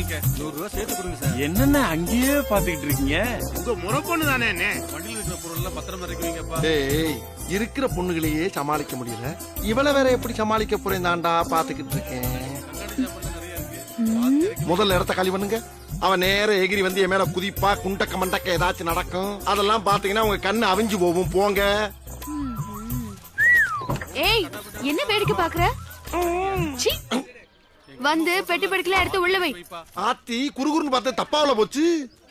வாங்கிக்க. 100 ரூபா சேர்த்து கொடுங்க சார். என்னென்ன அங்கேயே பாத்துக்கிட்டு இருக்கீங்க? உங்க முறை பொண்ணு தானே என்ன? வண்டியில இருக்கிற பொருள் எல்லாம் பத்திரமா இருக்குவீங்கப்பா. டேய், இருக்கிற பொண்ணுகளையே சமாளிக்க முடியல, இவளை வேற எப்படி சமாளிக்க போறேன் தாண்டா பாத்துக்கிட்டு இருக்கேன். முதல்ல இடத்த காலி பண்ணுங்க. அவன் நேர எகிரி வந்து என் மேல குதிப்பா, குண்டக்க மண்டக்க ஏதாச்சும் நடக்கும். அதெல்லாம் பாத்தீங்கன்னா உங்க கண்ணு அவிஞ்சு போகும். போங்க. ஏய், என்ன வேடிக்கை பாக்குற? சீ. வந்து பெட்டி படுக்கல எடுத்து உள்ள வை. ஆத்தி குறுகுறுன்னு பார்த்து தப்பாவுல போச்சு.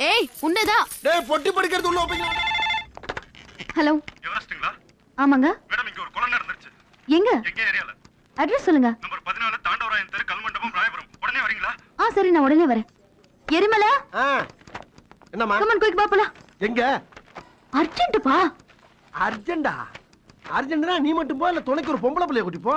ஏய், உன்னதான். டேய், பொட்டி படுக்கிறது உள்ள வைப்பீங்க. ஹலோ, எவரெஸ்ட்ங்களா? ஆமாங்க. மேடம், இங்க ஒரு கொலை நடந்துருச்சு. எங்க? எங்க ஏரியால? அட்ரஸ் சொல்லுங்க. நம்பர் 14 தாண்டவராயன் தெரு, கல்மண்டபம், ராயபுரம். உடனே வரீங்களா? சரி, நான் உடனே வரேன். எரிமலை, என்னம்மா? கமான் குயிக் பாப்பல. எங்க? அர்ஜென்ட் பா. அர்ஜென்டா? அர்ஜென்ட்னா நீ மட்டும் போ, இல்ல துணைக்கு ஒரு பொம்பளை பிள்ளைய கூட்டி போ.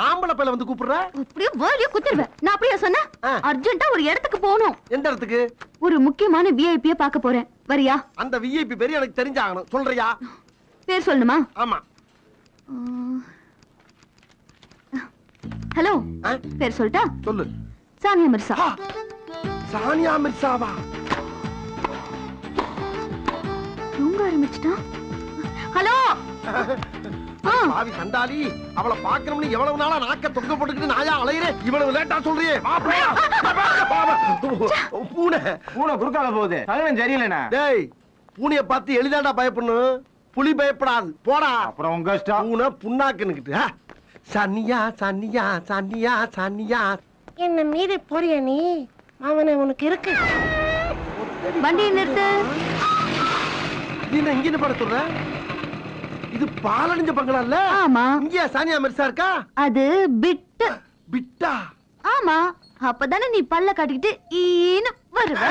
ஆம்பளை பிள்ளை வந்து கூப்பிடுற? அப்படியே வேலைய குத்திடுவேன். நான் அப்படியே சொன்னேன். அர்ஜென்ட்டா ஒரு இடத்துக்கு போகணும். எந்த இடத்துக்கு? ஒரு முக்கியமான விஐபியை பார்க்க போறேன். வரியா? அந்த விஐபி பேரு எனக்கு தெரிஞ்சாகணும். சொல்றியா? பேர் சொல்லணுமா? ஆமா. ஹலோ, பேர் சொல்லிட்டா? சொல்லு. சானியா மிர்சா. சானியா மிர்சாவா? தூங்க ஆரம்பிச்சிட்டா. ஹலோ. பாவி சண்டாளி, அவளை பாக்கணும்னு எவ்வளவு நாளா நாக்க தொங்க போட்டுக்கிட்டு நாயா அலையிறேன். இவ்வளவு லேட்டா சொல்றியே? பூனை பூனை குறுக்கால போகுது. கல்யாணம் சரியில்லைண்ணா. டேய், பூனைய பார்த்து எளிதாண்டா பயப்படணும், புலி பயப்படாது. போடா. அப்புறம் உங்க இஷ்டம். பூனை புண்ணாக்குன்னுக்கிட்டு. சனியா சனியா சனியா சனியா. என்ன மீறி போறிய நீ? அவனை உனக்கு இருக்கு. வண்டியை நிறுத்து. நீ இங்க பட சொல்ற? இது பாலடைஞ்ச பங்களா இல்ல? ஆமா. இங்க சானியா மிர்சா இருக்கா? அது பிட்டு. பிட்டா? ஆமா. அப்பதானே நீ பல்ல காட்டிக்கிட்டு ஈன்னு வருவ.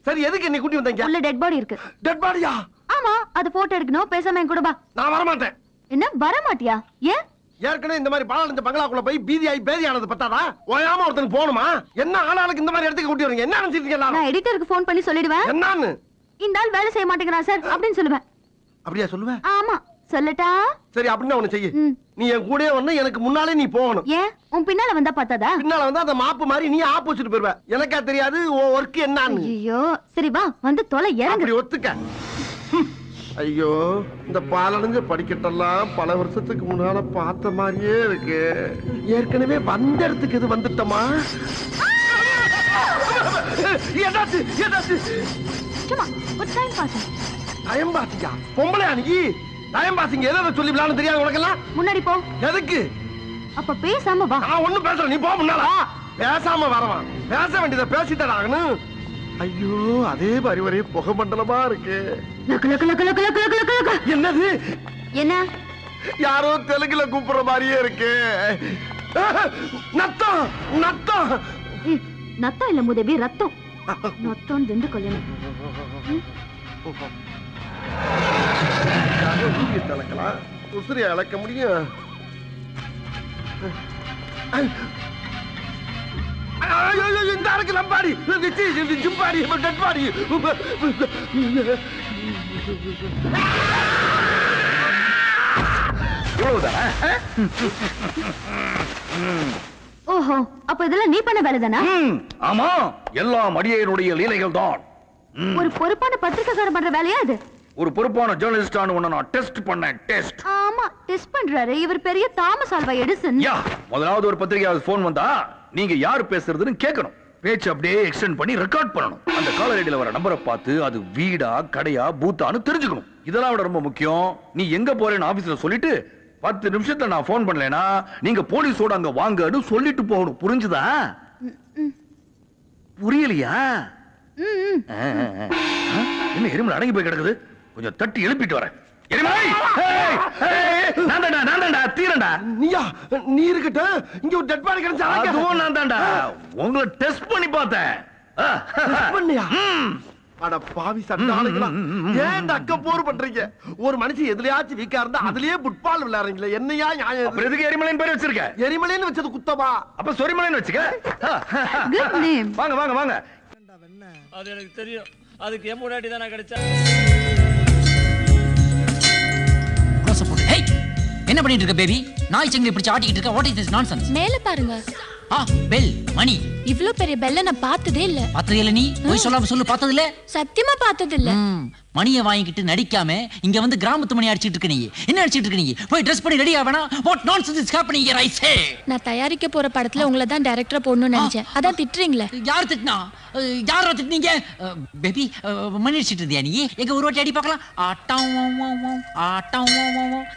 சரி, எதுக்கு நீ கூட்டி வந்தீங்க? உள்ள டெட் பாடி இருக்கு. டெட் பாடியா? ஆமா, அது போட்டோ எடுக்கணும். பேசாம என் கூட வா. நான் வர மாட்டேன். என்ன வர மாட்டியா? ஏன்? ஏற்கனவே இந்த மாதிரி பாலடைஞ்ச பங்களாக்குள்ள போய் பீதியாயி பேதியானது பத்தாதா? ஓயாம ஒருத்தனுக்கு போகணுமா? என்ன ஆளாளுக்கு இந்த மாதிரி இடத்துக்கு கூட்டி வரீங்க? என்ன நினைச்சிருக்கீங்க? நான் எடிட்டருக்கு ஃபோன் பண்ணி சொல்லிடுவேன். என்னன்னு? இந்த ஆள் வேலை செய்ய மாட்டேங்கிறான் சார் அப்படின்னு சொல்லுவேன். அப்படியா சொல்லுவேன்? ஆமா. சொல்லட்டா? சரி, அப்படின்னா ஒண்ணு செய்யு. நீ என் கூடயே வந்து எனக்கு முன்னாலே நீ போகணும். ஏன்? உன் பின்னால வந்தா பார்த்தாதா? பின்னால வந்து அந்த மாப்பு மாதிரி நீ ஆப்போசிட் போயிருவ. எனக்கா தெரியாது உன் ஒர்க் என்னன்னு. ஐயோ, சரி வா, வந்து தொலை. இறங்கு. அப்படி ஒத்துக்க. ஐயோ, இந்த பாலடைஞ்ச படிக்கட்டெல்லாம் பல வருஷத்துக்கு முன்னால பார்த்த மாதிரியே இருக்கு. ஏற்கனவே வந்த இடத்துக்கு இது வந்துட்டமா? எதாச்சு எதாச்சு சும்மா ஒரு டைம் பாஸ். டைம் பாசிங்க? பொம்பளை அன்னைக்கு டைம் பாசிங்க எதை சொல்லி விளையாட தெரியாது உனக்கெல்லாம்? முன்னாடி போ. எதுக்கு? அப்ப பேசாம வா. நான் ஒண்ணும் பேசல, நீ போ முன்னால. பேசாம வரவா? பேச வேண்டியதை பேசிட்டே ஆகணும். ஐயோ, அதே மாதிரி ஒரே புகை மண்டலமா இருக்கு. Luck luck luck luck luck luck luck luck. என்னது? என்ன? யாரோ தெலுங்குல கூப்பிடுற மாதிரியே இருக்கு. நத்தம் நத்தம். நத்தம் இல்ல முதபி, ரத்தம். நத்தம் ரெண்டு கல்யாணம். அளக்கலாம், உசிரியை அளக்க முடியும். இந்த அரைக்கு லம்பாடி ஜிம்பாடி டெட்பாடி. ஓஹோ, அப்ப இதெல்லாம் நீ பண்ண வேலை தானா? ஆமா, எல்லாம் அடியனுடைய லீலைகள் தான். ஒரு பொறுப்பான பத்திரிக்கைக்காரன் பண்ற வேலையா இது? ஒரு பொறுப்பான ஜேர்னலிஸ்டான உன்னை நான் டெஸ்ட் பண்ணேன். டெஸ்ட். ஆமா, டெஸ்ட் பண்றாரு. இவர் பெரிய தாமஸ் ஆல்வா எடிசன். யா, முதலாவது ஒரு பத்திரிகையாவது போன் வந்தா நீங்க யார் பேசுறதுன்னு கேட்கணும். பேச்சு அப்படியே எக்ஸ்டெண்ட் பண்ணி ரெக்கார்ட் பண்ணணும். அந்த காலர் ஐடியில வர நம்பரை பார்த்து அது வீடா கடையா பூத்தான்னு தெரிஞ்சுக்கணும். இதெல்லாம் விட ரொம்ப முக்கியம், நீ எங்க போறேன்னு ஆபீஸ்ல சொல்லிட்டு 10 நிமிஷத்துல நான் போன் பண்ணலனா நீங்க போலீஸோட அங்க வாங்கன்னு சொல்லிட்டு போகணும். புரிஞ்சுதா? புரியலையா? என்ன எரிமலை அடங்கி போய் கிடக்குது? கொஞ்சம் தட்டி எழுப்பிட்டு வரேன். நீ இருக்கட்ட இங்க ஒரு டெட் பாடி கிடைச்சா அதுவும் நான் தான்டா. உங்களை டெஸ்ட் பண்ணி பார்த்தேன். அட பாவி சண்டாளுங்களா, ஏன் இந்த அக்க போர் பண்றீங்க? ஒரு மனுஷன் எதுலயாச்சும் வீக்கா இருந்தா அதுலயே புட்பால் விளையாடுறீங்களே, என்னையா நியாயம்? அப்புறம் எதுக்கு எரிமலைன்னு பேர் வச்சிருக்க? எரிமலைன்னு வச்சது குத்தமா? அப்ப சொரிமலைன்னு வச்சுக்க. வாங்க வாங்க வாங்க. அது எனக்கு தெரியும். அதுக்கு என் முன்னாடி தான் நான் கிடைச்சா. என்ன பண்ணிட்டு இருக்க பேபி? நாய் சங்கிலி பிடிச்சு ஆட்டிக்கிட்டு இருக்க. What is this nonsense? மேல பாருங்க. பெல் மணி. இவ்ளோ பெரிய பெல்ல நான் பார்த்ததே இல்ல. பார்த்ததே இல்ல? நீ போய் சொல்லாம சொல்லு, பார்த்தது இல்ல? சத்தியமா பார்த்தது இல்ல. மணியை வாங்கிக்கிட்டு நடிக்காம இங்க வந்து கிராமத்து மணி அடிச்சிட்டு இருக்க நீ. என்ன அடிச்சிட்டு இருக்க நீ? போய் ட்ரெஸ் பண்ணி ரெடி ஆவனா? What nonsense is happening here I say. நான் தயாரிக்க போற படத்துல உங்களை தான் டைரக்டரா போடணும்னு நினைச்சேன். அதான் திட்டுறீங்களே. யார் திட்டினா? யாரா திட்டினீங்க? பேபி மணி அடிச்சிட்டு இருந்தியா நீ? எங்க ஒரு வாட்டி அடி பார்க்கலாம்.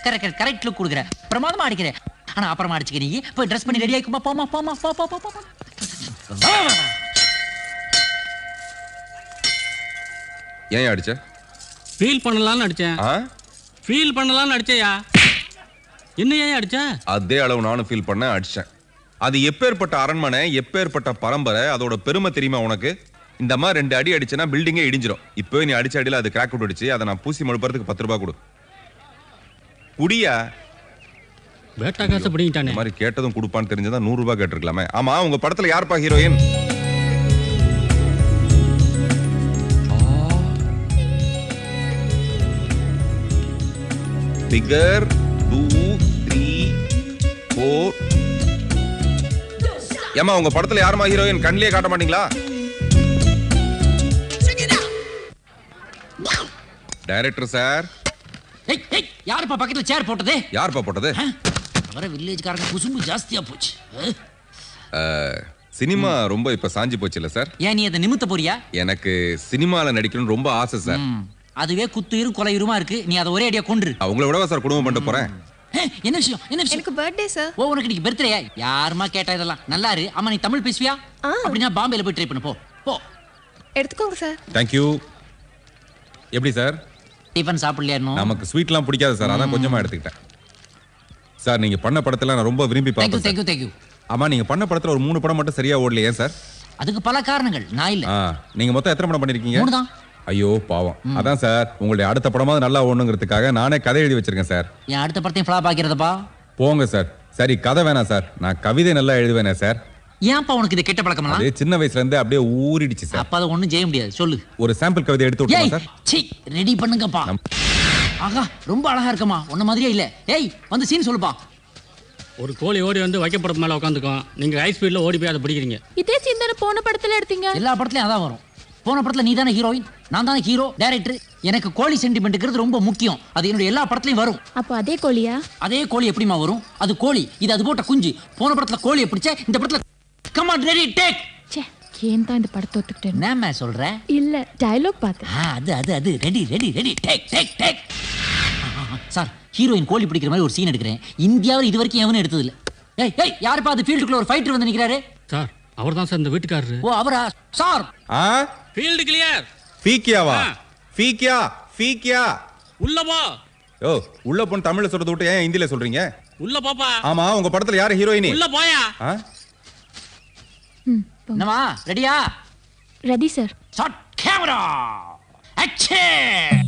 கரெக்ட் கரெக்ட் லுக் கொடுக்குற, பிரமாதமா அடிக்கிற. ஆனா அப்புறமா அடிச்சுக்க நீ. போய் ட்ரெஸ் பண்ணி ரெடி ஆயிக்குமா? போமா போமா போ போ போ. ஏன் அடிச்ச? ஃபீல் பண்ணலாம்னு அடிச்சேன். ஃபீல் பண்ணலாம்னு அடிச்சேயா? என்ன ஏன் அடிச்ச? அதே அளவு நானும் ஃபீல் பண்ண அடிச்சேன். அது எப்பேற்பட்ட அரண்மனை, எப்பேற்பட்ட பரம்பரை, அதோட பெருமை தெரியுமா உனக்கு? இந்த மாதிரி 2 அடி அடிச்சேன்னா பில்டிங்கே இடிஞ்சிரும். இப்போ நீ அடிச்ச அடியில அது கிராக் விட்டுடுச்சு. அதை நான் பூசி மழுப்புறதுக்கு 10 ரூபாய் கொடு. குடியா? வேட்டா காசு பிடிங்கிட்டானே. இந்த மாதிரி கேட்டதும் கொடுப்பான்னு தெரிஞ்சதா 100 ரூபாய் கேட்டிருக்கலாமே. ஆமா, உங்க படத்துல யாருப்பா ஹீரோயின்? Figure 2, 3, 4. ஏமா உங்க படத்துல யாருமா ஹீரோயின்? கண்ணிலே காட்ட மாட்டீங்களா? Director sir. ஏய் ஏய், யாருப்பா பக்கத்துல சேர் போட்டது? யாருப்பா போட்டது? வர வில்லேஜ்காரங்க குசும்பு ஜாஸ்தியா போச்சு. சினிமா ரொம்ப இப்ப சாஞ்சி போச்சு இல்ல சார்? ஏன் நீ அதை நிமித்த போறியா? எனக்கு சினிமால நடிக்கணும்னு ரொம்ப ஆசை சார். அதுவே குத்துயிரும் கொலையுருமா இருக்கு. நீ அதை ஒரே அடியா கொன்று. அவங்கள விடவா சார் குடும்பம் பண்ணிட்டு போறேன்? என்ன விஷயம்? என்ன விஷயம்? எனக்கு பர்த்டே சார். ஓ, உனக்கு இன்னைக்கு பர்த்டே? யாருமா கேட்டா இதெல்லாம்? நல்லா இரு. அம்மா, நீ தமிழ் பேசுவியா? அப்படின்னா பாம்பேல போய் ட்ரை பண்ணு. போ போ. எடுத்துக்கோங்க சார். Thank you. எப்படி சார்? டிஃபன் சாப்பிடலையா? நமக்கு ஸ்வீட்லாம் பிடிக்காது சார், அதான் கொஞ்சமா எடுத்துக்கிட்டேன். சார் நீங்க பண்ண படத்துல நான் ரொம்ப விரும்பி பார்த்தேன். Thank you thank you. ஆமா, நீங்க பண்ண படத்துல ஒரு 3 படம் மட்டும் சரியா ஓடல. ஏன் சார்? அதுக்கு பல காரணங்கள். நான் இல்ல. நீங்க மொத்தம் எத்தனை படம் பண்ணிருக்கீங்க? 3 தான். ஐயோ பாவம். அதான் சார், உங்களுடைய அடுத்த படமாவது நல்லா ஓடணுங்கிறதுக்காக நானே கதை எழுதி வச்சிருக்கேன் சார். என் அடுத்த படத்தையும் ஃப்ளாப் ஆக்கிறதப்பா? போங்க சார். சரி, கதை வேணாம் சார், நான் கவிதை நல்லா எழுதுவேனே சார். ஏன்ப்பா உனக்கு இது கெட்ட பழக்கமா? அதே சின்ன வயசுல இருந்தே அப்படியே ஊறிடுச்சு சார். அப்ப அதை ஒண்ணும் செய்ய முடியாது. சொல்லு. ஒரு சாம்பிள் கவிதை எடுத்து விட்டுமா சார்? சீ, ரெடி பண்ணுங்கப்பா. ஆகா, ரொம்ப அழகா இருக்கமா. உன்ன மாதிரியே இல்ல. ஏய், வந்து சீன் சொல்லுப்பா. ஒரு கோழி ஓடி வந்து வைக்கப்பட மேல உட்காந்துக்கும். நீங்க ஹை ஸ்பீட்ல ஓடி போய் அதை பிடிக்கிறீங்க. இதே சீன் தான போன படத்துல எடுத்தீங்க? எல்லா படத்துலயும் அதான் வரும். போன படத்துல நீ தானே ஹீரோயின், நான் தானே ஹீரோ, டைரக்டர். எனக்கு கோழி சென்டிமெண்ட்ங்கிறது ரொம்ப முக்கியம். அது என்னோட எல்லா படத்துலயும் வரும். அப்போ அதே கோழியா? அதே கோழி எப்படிமா வரும்? அது கோழி, இது அது போட்ட குஞ்சு. போன படத்துல கோழியை பிடிச்ச, இந்த படத்துல கம் ஆன் ரெடி டேக். ச்சே, ஏன் தான் இந்த படத்தை ஒத்துக்கிட்டேன்? என்னம்மா சொல்ற? இல்ல, டயலாக் பார்த்தேன். அது ready ready ready take take take. Sir, heroine கோழி பிடிக்கிற மாதிரி ஒரு சீன் எடுக்கிறேன். இந்தியாவில் இது வரைக்கும் எவனும் எடுத்தது இல்ல. ஏய் ஏய், யாருப்பா அது ஃபீல்டுக்குள்ள ஒரு ஃபைட்டர் வந்து நிக்கிறாரு? சார், அவர்தான் சார் இந்த வீட்டுக்காரரு. ஓ, அவரா? Sir, field clear. ஃபீக்கியாவா? ஃபீக்கியா உள்ள போ. ஓ, உள்ள போன் தமிழ்ல சொல்றத விட்டு ஏன் ஹிந்தில சொல்றீங்க? உள்ள போப்பா. ஆமா, உங்க படத்துல யாரு ஹீரோயினி? உள்ள போயா. என்னமா ரெடியா? Ready sir. Shot camera action.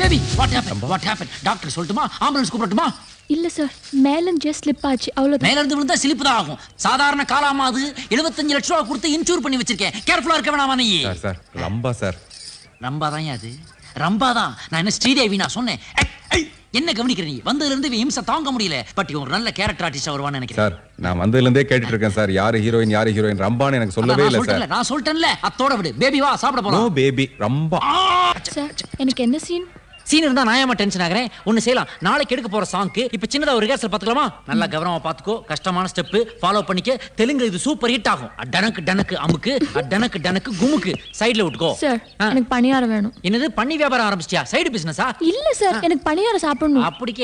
Baby what happen? Doctor சொல்லட்டுமா? ஆம்புலன்ஸ் கூப்பிடட்டுமா? இல்ல சார், மேல ஜஸ்ட் ஸ்லிப் ஆச்சு, அவ்வளவுதான். மேல இருந்து விழுந்தா ஸ்லிப் தான் ஆகும். சாதாரண காலாமா அது. 75 லட்சம் ரூபாய் கொடுத்து இன்சூர் பண்ணி வச்சிருக்கேன். கேர்ஃபுல்லா இருக்க வேணாமா நீ? Sir, Rambha sir. ரம்பா தான் அது. ரம்பா தான். நான் என்ன ஸ்ரீதேவி நான் சொன்னேன்? என்ன கவனிக்கிற நீ? வந்ததுல இருந்து இம்சை தாங்க முடியல. பட் ஒரு நல்ல கேரக்டர் ஆர்டிஸ்ட் வருவான்னு நினைக்கிறேன். சார், நான் வந்ததுல இருந்தே கேட்டுட்டு இருக்கேன் சார், யாரு ஹீரோயின் ரம்பான்னு எனக்கு சொல்லவே இல்ல சார். நான் சொல்லிட்டேன்ல, அத்தோட விடு. பேபி வா, சாப்பிட போலாம். No baby, Rambha. சார், எனக்கு என்ன சீன்? சீன் இருந்தா நான் ஏமா டென்ஷன் ஆகுறேன்? ஒன்னு செய்யலாம். நாளைக்கு எடுக்க போற சாங்க்கு இப்ப சின்னதா ஒரு ரிஹர்சல் பாத்துக்கலாமா? நல்லா கவனமா பாத்துக்கோ. கஷ்டமான ஸ்டெப் ஃபாலோ பண்ணிக்க. தெலுங்கு இது சூப்பர் ஹிட் ஆகும். டனக்கு டனக்கு அமுக்கு, டனக்கு டனக்கு குமுக்கு. சைடுல விட்டுக்கோ. சார், எனக்கு பணியாரம் வேணும். என்னது, பண்ணி வியாபாரம் ஆரம்பிச்சிட்டியா? சைடு பிசினஸா? இல்ல சார், எனக்கு பணியாரம் சாப்பிடணும். அப்படி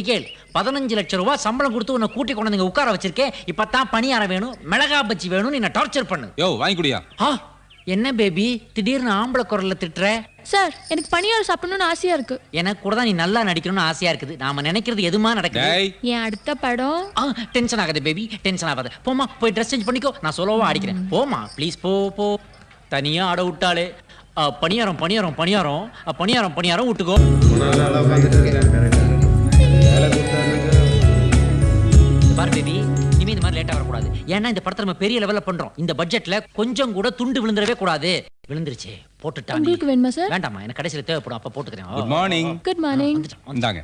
கேள். 15 லட்சம் ரூபாய் சம்பளம் கொடுத்து உன்னை கூட்டி கொண்டு வந்து உட்கார வச்சிருக்கேன். இப்பதான் பணியாரம் வேணும், மிளகா பஜ்ஜி வேணும், என்ன டார்ச்சர் பண்ணு. யோ, வாங்கி குடியா. என்ன பேபி திடீர்னு ஆம்பளை குரல்ல திட்டுற? சார், எனக்கு பணியாரம் சாப்பிடணும்னு ஆசையா இருக்கு. எனக்கு கூட தான் நீ நல்லா நடிக்கணும்னு ஆசையா இருக்குது. நாம நினைக்கிறது எதுமா நடக்குது? என் அடுத்த படம். டென்ஷன் ஆகாத பேபி, டென்ஷன் ஆகாத. போமா, போய் ட்ரெஸ் சேஞ்ச் பண்ணிக்கோ. நான் சொல்லவா அடிக்கிறேன். போமா ப்ளீஸ், போ. தனியா ஆட விட்டாளே. பணியாரம் பணியாரம் பணியாரம் பணியாரம் பணியாரம் விட்டுக்கோ. பாரு பேபி, இனிமே இந்த மாதிரி லேட்டா வரக்கூடாது. ஏன்னா இந்த படத்தை நம்ம பெரிய லெவல்ல பண்றோம். இந்த பட்ஜெட்ல கொஞ்சம் கூட துண்டு விழுந்துடவே கூடாது. விழுந்துருச்சு, போட்டுட்டா. உங்களுக்கு வேணுமா சார்? வேண்டாமா, எனக்கு கடைசியில தேவைப்படும், அப்ப போட்டுக்கிறேன். Good morning. Good morning. இந்தாங்க.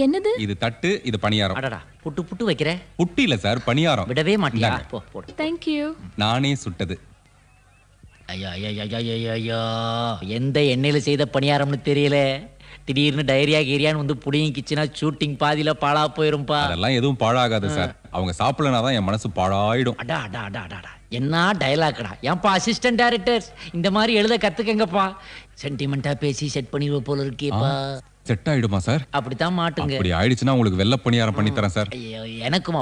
என்னது இது தட்டு, இது பணியாரம். அடடா, புட்டு புட்டு வைக்கிற. புட்டி இல்ல சார், பணியாரம். விடவே மாட்டியா? இந்தாங்க. போ போடு. Thank you. நானே சுட்டது. ஐயா ஐயா ஐயா ஐயா ஐயா, எந்த எண்ணெயில செய்த பணியாரம்னு தெரியல. திடீர்னு டைரியா கீரியான்னு வந்து புடிங்கிச்சுன்னா ஷூட்டிங் பாதியில பாழா போயிரும்பா. அதெல்லாம் எதுவும் பாழாகாது சார். அவங்க சாப்பிடலனா தான் என் மனசு பாழாயிடும். அடா அடா அடா அடா, என்ன டயலாக்டா. ஏன்பா அசிஸ்டன்ட் டைரக்டர்ஸ் இந்த மாதிரி எழுத கத்துக்கங்கப்பா. சென்டிமெண்டா பேசி செட் பண்ணிடுவ போல இருக்கேப்பா. செட் ஆயிடுமா சார்? அப்படித்தான் மாட்டுங்க. அப்படி ஆயிடுச்சுன்னா உங்களுக்கு வெள்ளை பணியாரம் பண்ணி தரேன் சார். ஐயோ, எனக்குமா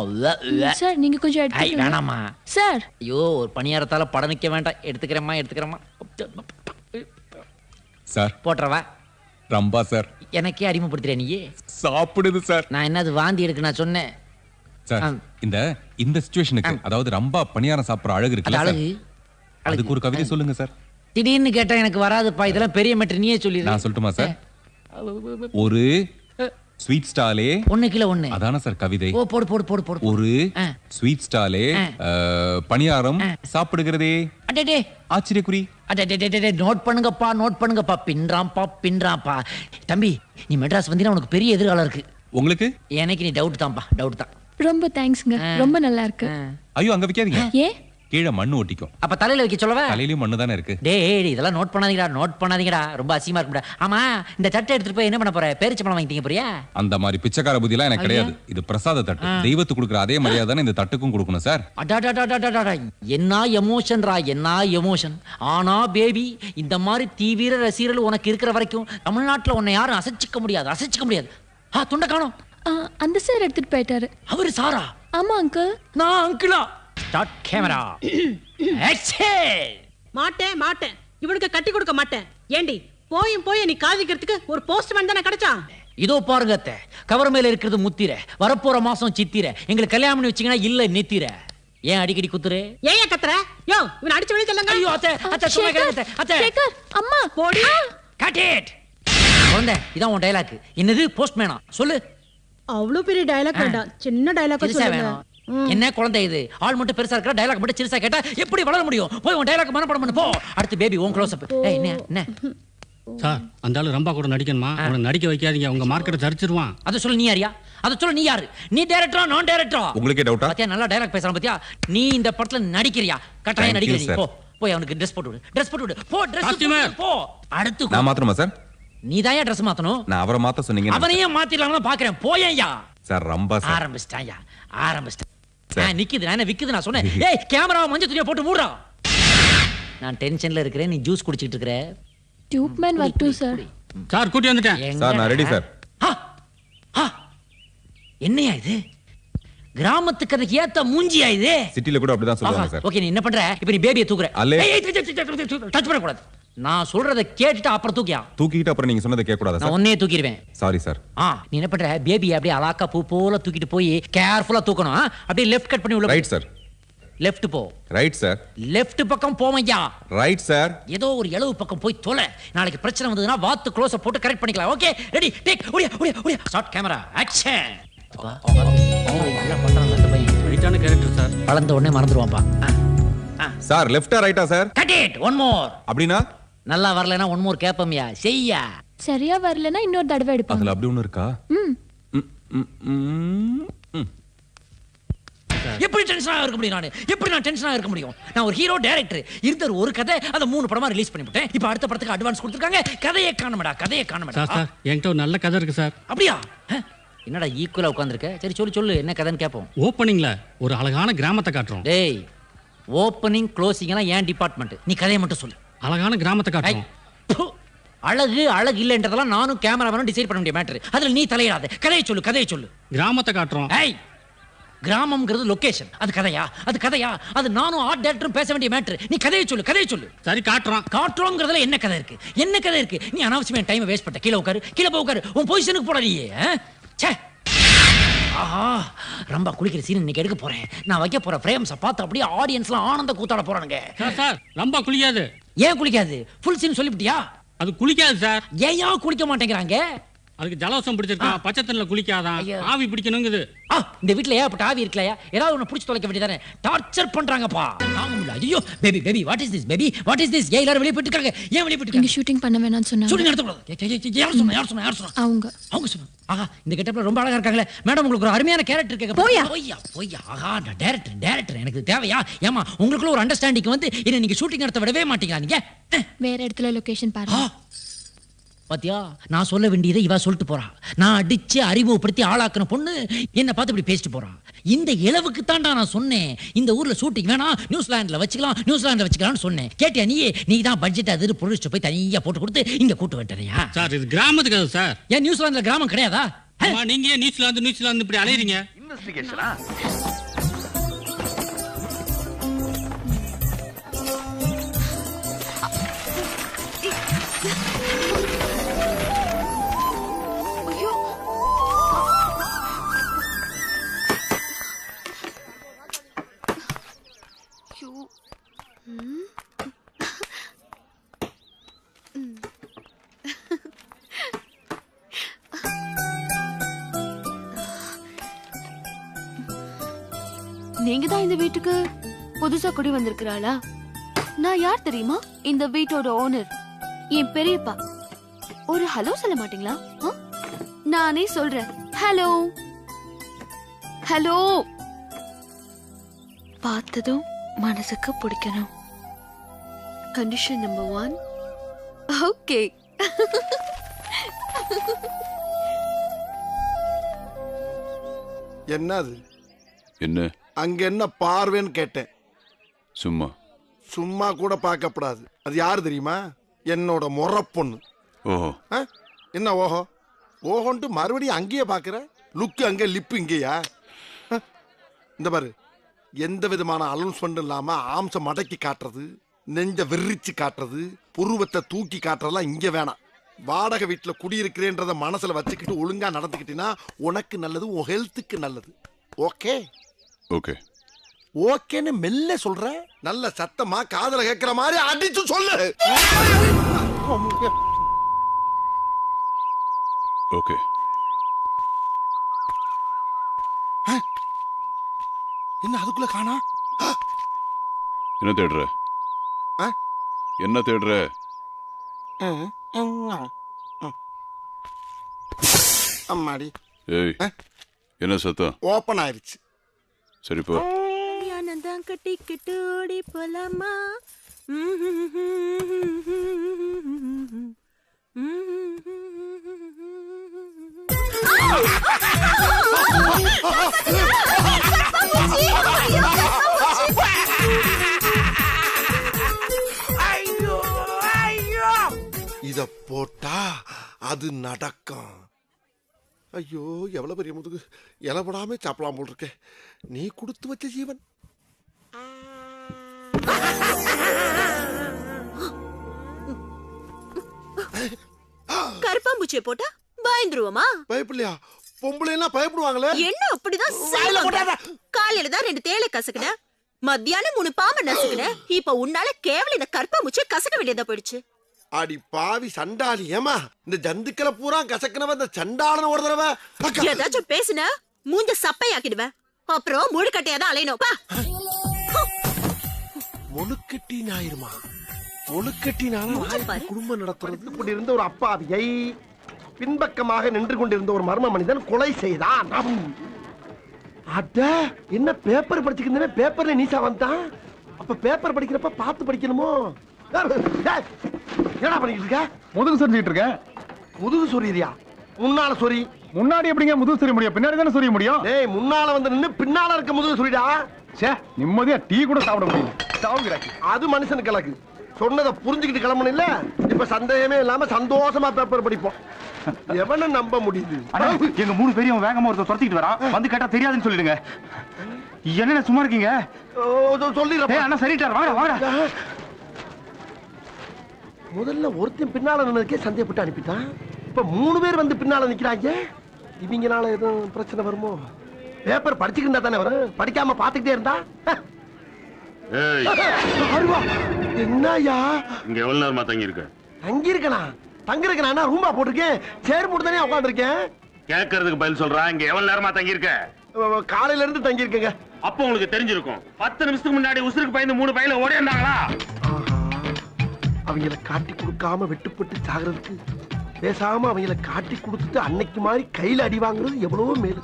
சார் நீங்க கொஞ்சம் ஐ, எடுத்துக்கங்க. வேணாமா சார் ஐயோ, ஒரு பணியாரத்தால படம் நிக்க வேண்டாம். எடுத்துக்கிறேம்மா எடுத்துக்கிறேம்மா. சார் போட்டுறவா. ரம்பா சார். எனக்கே அறிமுகப்படுத்துறேன் நீயே. சாப்பிடுது சார். நான் என்னது வாந்தி எடுக்கு நான் சொன்னேன் சார் இந்த சிச்சுவேஷனுக்கு, அதாவது ரம்பா பணியாரம் சாப்பிடுற அழகு அது இருக்குல்ல சார், அழகு. அதுக்கு ஒரு கவிதை சொல்லுங்க சார். திடீர்னு கேட்டா எனக்கு வராதுப்பா. இதெல்லாம் பெரிய மேட்டர், நீயே சொல்லிடு. நான் சொல்லட்டுமா சார்? ஒரு ஸ்வீட் ஸ்டாலே 1 கிலோ 1. அதான சார் கவிதை. ஓ, போடு போடு போடு போடு. ஒரு ஸ்வீட் ஸ்டாலே பணியாரம் சாப்பிடுகிறதே அடடே ஆச்சரியக்குறி. அடடே, நோட் பண்ணுங்கப்பா, நோட் பண்ணுங்கப்பா. பின்றாம்பா. தம்பி, நீ மெட்ராஸ் வந்தீங்கன்னா உனக்கு பெரிய எதிர்காலம் இருக்கு. உங்களுக்கு? எனக்கு நீ டவுட் தான்ப்பா, டவுட் தான். ரொம்ப தேங்க்ஸ்ங்க. ரொம்ப நல்லா இருக்கு. ஐயோ, அங்க வைக்காதீங்க. ஏன்? கீழே மண்ணு ஒட்டிக்கும். அப்ப தலையில வைக்க சொல்லவா? தலையிலயும் மண்ணு தானே இருக்கு. டேய், இதெல்லாம் நோட் பண்ணாதீங்கடா. ரொம்ப அசிங்கமா இருக்குடா. ஆமா, இந்த தட்டை எடுத்துட்டு போய் என்ன பண்ண போற? பேரிச்சம்பழம் வாங்கிட்டீங்க போறியா? அந்த மாதிரி பிச்சைக்கார புத்தி எல்லாம் எனக்கு கிடையாது. இது பிரசாத தட்டு. தெய்வத்துக்கு கொடுக்குற அதே மரியாதை தானே இந்த தட்டுக்கும் கொடுக்கணும் சார். அடாடாடாடாடாடா, என்ன எமோஷன்ரா, என்ன எமோஷன். ஆனா பேபி, இந்த மாதிரி தீவிர ரசிகர்கள் உனக்கு இருக்கிற வரைக்கும் தமிழ்நாட்டுல உன்னை யாரும் அசைச்சிக்க முடியாது. துண்ட காணோம். அந்த சார் எடுத்துட்டு போயிட்டாரு. அவரு சாரா? ஆமா அங்கிள். நான் அங்கிளா? Start camera. மாட்டேன் இவனுக்கு கட்டி கொடுக்க மாட்டேன். ஏண்டி போய் நீ காதிக்கிறதுக்கு ஒரு போஸ்ட்மேன் தானே கிடைச்சான். இதோ பாருங்க அத்தை, கவர் மேல இருக்கிறது முத்திரை. வரப்போற மாசம் சித்திரை. எங்களுக்கு கல்யாணம் பண்ணி வச்சீங்கன்னா இல்ல நித்திரை. ஏன் அடிக்கடி குத்துரு? ஏன் கத்துற? யோ, இவன் அடிச்சு வெளிய சொல்லுங்க. ஐயோ அத்தை சும்மா கேளுங்க அத்தை. சேகர், அம்மா போடி. Cut it. குழந்தை, இதான் உன் டயலாக். என்னது போஸ்ட்மேனா? சொல்லு. அவ்வளவு பெரிய டயலாக் வேண்டாம், சின்ன டயலாக் சொல்லுங்க. என்ன குழந்தை இது? ஆள் மட்டும் பெருசா இருக்கற, டயலாக் மட்டும் சிறுசா கேட்டா எப்படி வளர முடியும்? போய் உன் டயலாக் மனப்பாடம் பண்ணு போ. அடுத்து பேபி உன் க்ளோஸ் அப். ஏய் என்ன சார், அந்த ஆளு ரம்பா கூட நடிக்கணுமா? அவனை நடிக்க வைக்காதீங்க, உங்க மார்க்கெட்டை சரிச்சிருவான். அத சொல்ல நீ யாரியா? அத சொல்ல நீ யாரு? நீ டைரக்டரா நான் டைரக்டரா? உங்களுக்கே டவுட்டா? பாத்தியா, நல்லா டயலாக் பேசறான் பாத்தியா? நீ இந்த படத்துல நடிக்கிறியா? கட்டாயம் நடிக்கிறீ. போ போய் அவனுக்கு Dress போட்டு விடு. போ Dress போ. அடுத்து நான் மாத்தணுமா சார்? நீ தான் Dress மாத்தணும். நான் அவரை மாத்த சொன்னீங்க. அவனையே மாத்திடலாம்னு பாக்குறேன். போயேயா சார். ரம்பா சார் ஆரம்பிச்சிட்டாயா? நிக்குது. நான் விக்குது நான் சொன்னேன். ஏய், கேமராவை மஞ்சள் துணியை போட்டு மூடுறா. நான் டென்ஷன்ல இருக்கிறேன், நீ ஜூஸ் குடிச்சிட்டு இருக்கற. டியூப்மேன் வரட்டும் சார். சார் கூட்டி வந்துட்டேன் சார். நான் ரெடி சார். என்னையா இது? கிராமத்துக்கு அதுக்கு ஏத்த மூஞ்சியா இது? சிட்டில கூட அப்படிதான் சொல்லுவாங்க சார். ஓகே, நீ என்ன பண்ற? இப்போ நீ பேபியை தூக்குற. அல்லே. டச் பண்ண கூடாது. நான் சொல்றத கேட்டுட்டு அப்புறம் தூக்கியா? தூக்கிட்டு அப்புறம் நீங்க சொன்னதை கேட்க கூடாதா நான் சார்? ஒன்னே தூக்கிடுவேன். Sorry sir. நீ என்ன பண்ற? பேபி அப்படியே அலாக்கா பூ போல தூக்கிட்டு போய் கேர்ஃபுல்லா தூக்கணும். அப்படியே லெஃப்ட் கட் பண்ணி உள்ள. Right sir. லெஃப்ட் போ. Right sir. லெஃப்ட் பக்கம் போமையா? Right sir. ஏதோ ஒரு இளவு பக்கம் போய் தொலை. நாளைக்கு பிரச்சனை வந்ததுன்னா வாத்து க்ளோஸ் போட்டு கரெக்ட் பண்ணிக்கலாம். ஓகே, ரெடி, டேக், ஓடியா. Short camera action. நல்லா பண்றான் அந்த பையன். ரைட்டான கேரக்டர் சார். வளர்ந்த உடனே மறந்துடுவான்ப்பா. சார் லெஃப்டா ரைட்டா sir? Cut it. One more. அப்படினா நல்லா வரலனா ஒன் மோர் கேப்பம்யா. செய்யா. சரியா வரலனா இன்னொரு தடவை எடுப்பாங்க. அதுல அப்படி ஒண்ணு இருக்கா? எப்படி டென்ஷனா இருக்க முடியும்? நான் டென்ஷனா இருக்க முடியும்? நான் ஒரு ஹீரோ டைரக்டர். இருந்த ஒரு கதை அத 3 படமா ரிலீஸ் பண்ணிவிட்டேன். இப்போ அடுத்த படத்துக்கு அட்வான்ஸ் கொடுத்திருக்காங்க. கதையே காணோம்டா. சார் என்கிட்ட ஒரு நல்ல கதை இருக்கு சார். அப்படியா? என்னடா ஈக்குவலா உட்கார்ந்திருக்க? சரி சொல்லு என்ன கதைன்னு கேட்போம். ஓப்பனிங்ல ஒரு அழகான கிராமத்தை காட்டுறோம். டேய், ஓப்பனிங் க்ளோசிங் எல்லாம் ஏன் டிபார்ட்மெண்ட்? நீ கதையை மட்டும் சொல்லு. அழகான கிராமத்தை காட்டுறோம். அழகு இல்லன்றதெல்லாம் நானும் கேமராமேனும் டிசைட் பண்ண வேண்டிய மேட்டர். அதுல நீ தலையிடாத. கதையை சொல்லு. கிராமத்தை காட்டுறோம். ஏய், கிராமம்ங்கிறது லொகேஷன். அது கதையா? அது நானும் ஆர்ட் டைரக்டரும் பேச வேண்டிய மேட்டர். நீ கதையை சொல்லு. சரி, காட்டுறோங்கிறதுல என்ன கதை இருக்கு? நீ அனாவசியமா டைம் வேஸ்ட் பண்ண. கீழே உட்காரு. உன் பொசிஷனுக்கு போடா நீ. ச்சே. ஆஹா, ரொம்ப குளிக்கிற சீன் இன்னைக்கு எடுக்க போறேன். நான் வைக்க போற ஃப்ரேம்ஸை பார்த்து அப்படியே ஆடியன்ஸ்லாம் ஆனந்த கூத்தாட போறானுங்க. சார் ரொம்ப குளிக்காது. ஏன் குளிக்காது? Full scene சொல்லிவிட்டியா? அது குளிக்காது சார். ஏன் குளிக்க மாட்டேங்கிறாங்க? அதுக்கு ஜலவசம் பிடிச்சிருக்கா, பச்சை தண்ணில குளிக்காதான், ஆவி பிடிக்கணுங்குது. இந்த வீட்ல ஏகப்பட்ட ஆவி இருக்கலையா? ஏதாவது ஒண்ணு புடிச்சு தொலைக்க வேண்டியதானே? டார்ச்சர் பண்றாங்கப்பா, தாங்க முடியல. ஐயோ baby baby what is this baby, what is this? ஏன் எல்லாரும் வெளிய போயிட்டு இருக்காங்க? ஏன் வெளிய போயிட்டு இங்க ஷூட்டிங் பண்ண வேணாம்னு சொன்னாங்க. ஷூட்டிங் நடத்த கூடாது. யார் சொன்னா? அவங்க சொன்னாங்க. ஆஹா, இந்த கெட்டப்ல ரொம்ப அழகா இருக்காங்களே மேடம், உங்களுக்கு ஒரு அருமையான கேரக்டர் கேட்க. போய்யா. ஆஹா, நான் டைரக்டர் எனக்கு தேவையா? ஏமா உங்களுக்குள்ள ஒரு அண்டர்ஸ்டாண்டிங் வந்து என்ன நீங்க ஷூட்டிங் நடத்த விடவே மாட்டீங்களா? நீங்க வேற இடத்துல லொகேஷன் பாருங்க. பாத்தியா, நான் சொல்ல வேண்டியதை இவ சொல்லிட்டு போறா. நான் அடிச்சு அறிமுகப்படுத்தி ஆளாக்குன பொண்ணு என்ன பார்த்து இப்படி பேசிட்டு போறா. இந்த இளவுக்கு தான்டா நான் சொன்னேன், இந்த ஊர்ல ஷூட்டிங் வேணாம், நியூசிலாந்துல வச்சுக்கலாம்னு சொன்னேன். கேட்டியா நீ தான் பட்ஜெட் அது ப்ரொடியூசர் போய் தனியா போட்டு கொடுத்து இங்க கூட்டு வந்துட்டறியா? சார் இது கிராமத்துக்கு அது சார். ஏன் நியூசிலாந்துல கிராமம் கிடையாதா? நீங்க ஏன் நியூசிலாந்து இப்படி அலையறீங்க? இன்வெஸ்டிகேஷனா? நீங்க தான் இந்த வீட்டுக்கு புதுசா குடி வந்திருக்கிறாளா? நான் யார் தெரியுமா? இந்த வீட்டோட ஓனர், என் பெரியப்பா. ஒரு ஹலோ சொல்ல மாட்டீங்களா? நானே சொல்றேன், ஹலோ ஹலோ. பார்த்ததும் மனசுக்கு பிடிக்கணும். Condition number 1. ஓகே. என்னது? என்ன அங்க என்ன பார்வைன்னு கேட்டேன். சும்மா சும்மா கூட பார்க்கப்படாது. அது யாரு தெரியுமா? என்னோட முறை பொண்ணு. ஓஹோ. என்ன ஓஹோ ஓஹோன்ட்டு மறுபடியும் அங்கேயே பாக்குற? லுக்கு அங்கே, லிப்பு இங்கேயா? இந்த பாரு, எந்த விதமான அலௌன்ஸ்மெண்ட் இல்லாம ஆம்ச மடக்கி காட்டுறது, நெஞ்ச விரிச்சு காட்டுறது, புருவத்தை தூக்கி காட்டுறதெல்லாம் இங்க வேணாம். வாடகை வீட்டுல குடியிருக்கிறேன்றத மனசுல வச்சுக்கிட்டு ஒழுங்கா நடந்துக்கிட்டீங்கன்னா உனக்கு நல்லது, உன் ஹெல்த்துக்கு நல்லது. ஓகே ஓகே ஓகேன்னு மெல்ல சொல்ற, நல்ல சத்தமா காதுல கேட்கிற மாதிரி அடிச்சு சொல்லு. ஓகே. என்ன அதுக்குள்ள காணா? என்ன தேடுற? என்ன தேடுற? அம்மாடி. ஏய், என்ன சத்தம்? ஓபன் ஆயிருச்சு. சரி போ. ஆனந்தம் கட்டிக்கிட்டு ஓடி போலாமா? இத போட்டா அது நடக்கும். ஐயோ, எவ்வளவு பெரிய முதுகு. இலப்படாம சாப்பிடலாம் போல் இருக்கே. நீ கொடுத்து வச்ச ஜீவன். கருப்பாம்பூச்சியை போட்டா பயந்துருவோமா? பயப்படலையா? பொம்பளை எல்லாம் பயப்படுவாங்களே. என்ன அப்படிதான் காலையில தான் 2 தேளை கசக்குன, மத்தியானம் 3 பாம்பை நசுக்குன, இப்ப உன்னால கேவல இந்த கருப்பாம்பூச்சியை கசக்க வேண்டியதா போயிடுச்சு. அடி பாவி சண்டாளி. ஏமா இந்த ஜந்துக்களை பூரா கசக்கினவ இந்த சண்டாளன ஒரு தடவை ஏதாச்சும் பேசுன மூஞ்ச சப்பையாக்கிடுவேன். அப்புறம் முழுக்கட்டையாதான் அலையணும். முழுக்கட்டி ஞாயிறுமா? முழுக்கட்டி குடும்பம் நடத்துறது. இப்படி இருந்த ஒரு அப்பாவியை பின்பக்கமாக நின்று கொண்டிருந்த ஒரு மர்ம மனிதன் கொலை செய்தான். அட, என்ன பேப்பர் படிச்சுக்கிற? பேப்பர்ல நீசா வந்தான். அப்ப பேப்பர் படிக்கிறப்ப பார்த்து படிக்கணுமோ? என்ன பண்ணிட்டு இருக்க? முதுகு சொரிஞ்சிட்டு இருக்கேன். முதுகு சொரியா? முன்னால சொரி. முன்னாடி எப்படிங்க முதுகு சொரிய முடியும்? பின்னாடி தானே சொரிய முடியும். ஏய், முன்னால வந்து நின்னு பின்னால இருக்க முதுகு சொரிடா. சே, நிம்மதியா டீ கூட சாப்பிட முடியும். அது மனுஷனுக்கு கலக்கு. சொன்னதை புரிஞ்சுக்கிட்டு கிளம்பணும் இல்ல? இப்ப சந்தேகமே இல்லாம சந்தோஷமா பேப்பர் படிப்போம். எவனை நம்ப முடியுது? எங்க 3 பேரையும் வேகமா ஒருத்தர் துரத்திட்டு வரா. வந்து கேட்டா தெரியாதுன்னு சொல்லிடுங்க. என்ன சும்மா இருக்கீங்க? சொல்லிடுறேன். அண்ணா சரிட்டார், வாங்க வாங்க. முதல்ல ஒருத்தன் பின்னால நின்னதுக்கே சந்தேகப்பட்டு அனுப்பிட்டான். இப்ப 3 பேர் வந்து பின்னால நிக்கிறாங்க. இவங்கனால எதுவும் பிரச்சனை வருமோ? பேப்பர் படிச்சுக்கிட்டா தானே வரும். படிக்காம பாத்துக்கிட்டே இருந்தா என்னயா இங்க எவ்வளவு நேரமா தங்கி இருக்க? தங்கி இருக்கனா? தங்கி இருக்கனா? ரூமா போட்டிருக்கேன், சேர் போட்டு தானே உட்காந்துருக்கேன். கேட்கறதுக்கு பதில் சொல்றா. இங்க எவ்வளவு நேரமா தங்கி இருக்க? காலையில இருந்து தங்கி இருக்கேங்க. அப்ப உங்களுக்கு தெரிஞ்சிருக்கும். 10 நிமிஷத்துக்கு முன்னாடி உசுருக்கு பயந்து 3 பையில ஓடி வந்தாங்களா? அவங்கள காட்டி கொடுக்காம வெட்டுப்பட்டு சாகிறதுக்கு பேசாம அவங்கள காட்டி கொடுத்துட்டு அன்னைக்கு மாதிரி கையில அடி வாங்குறது எவ்வளவோ மேலு.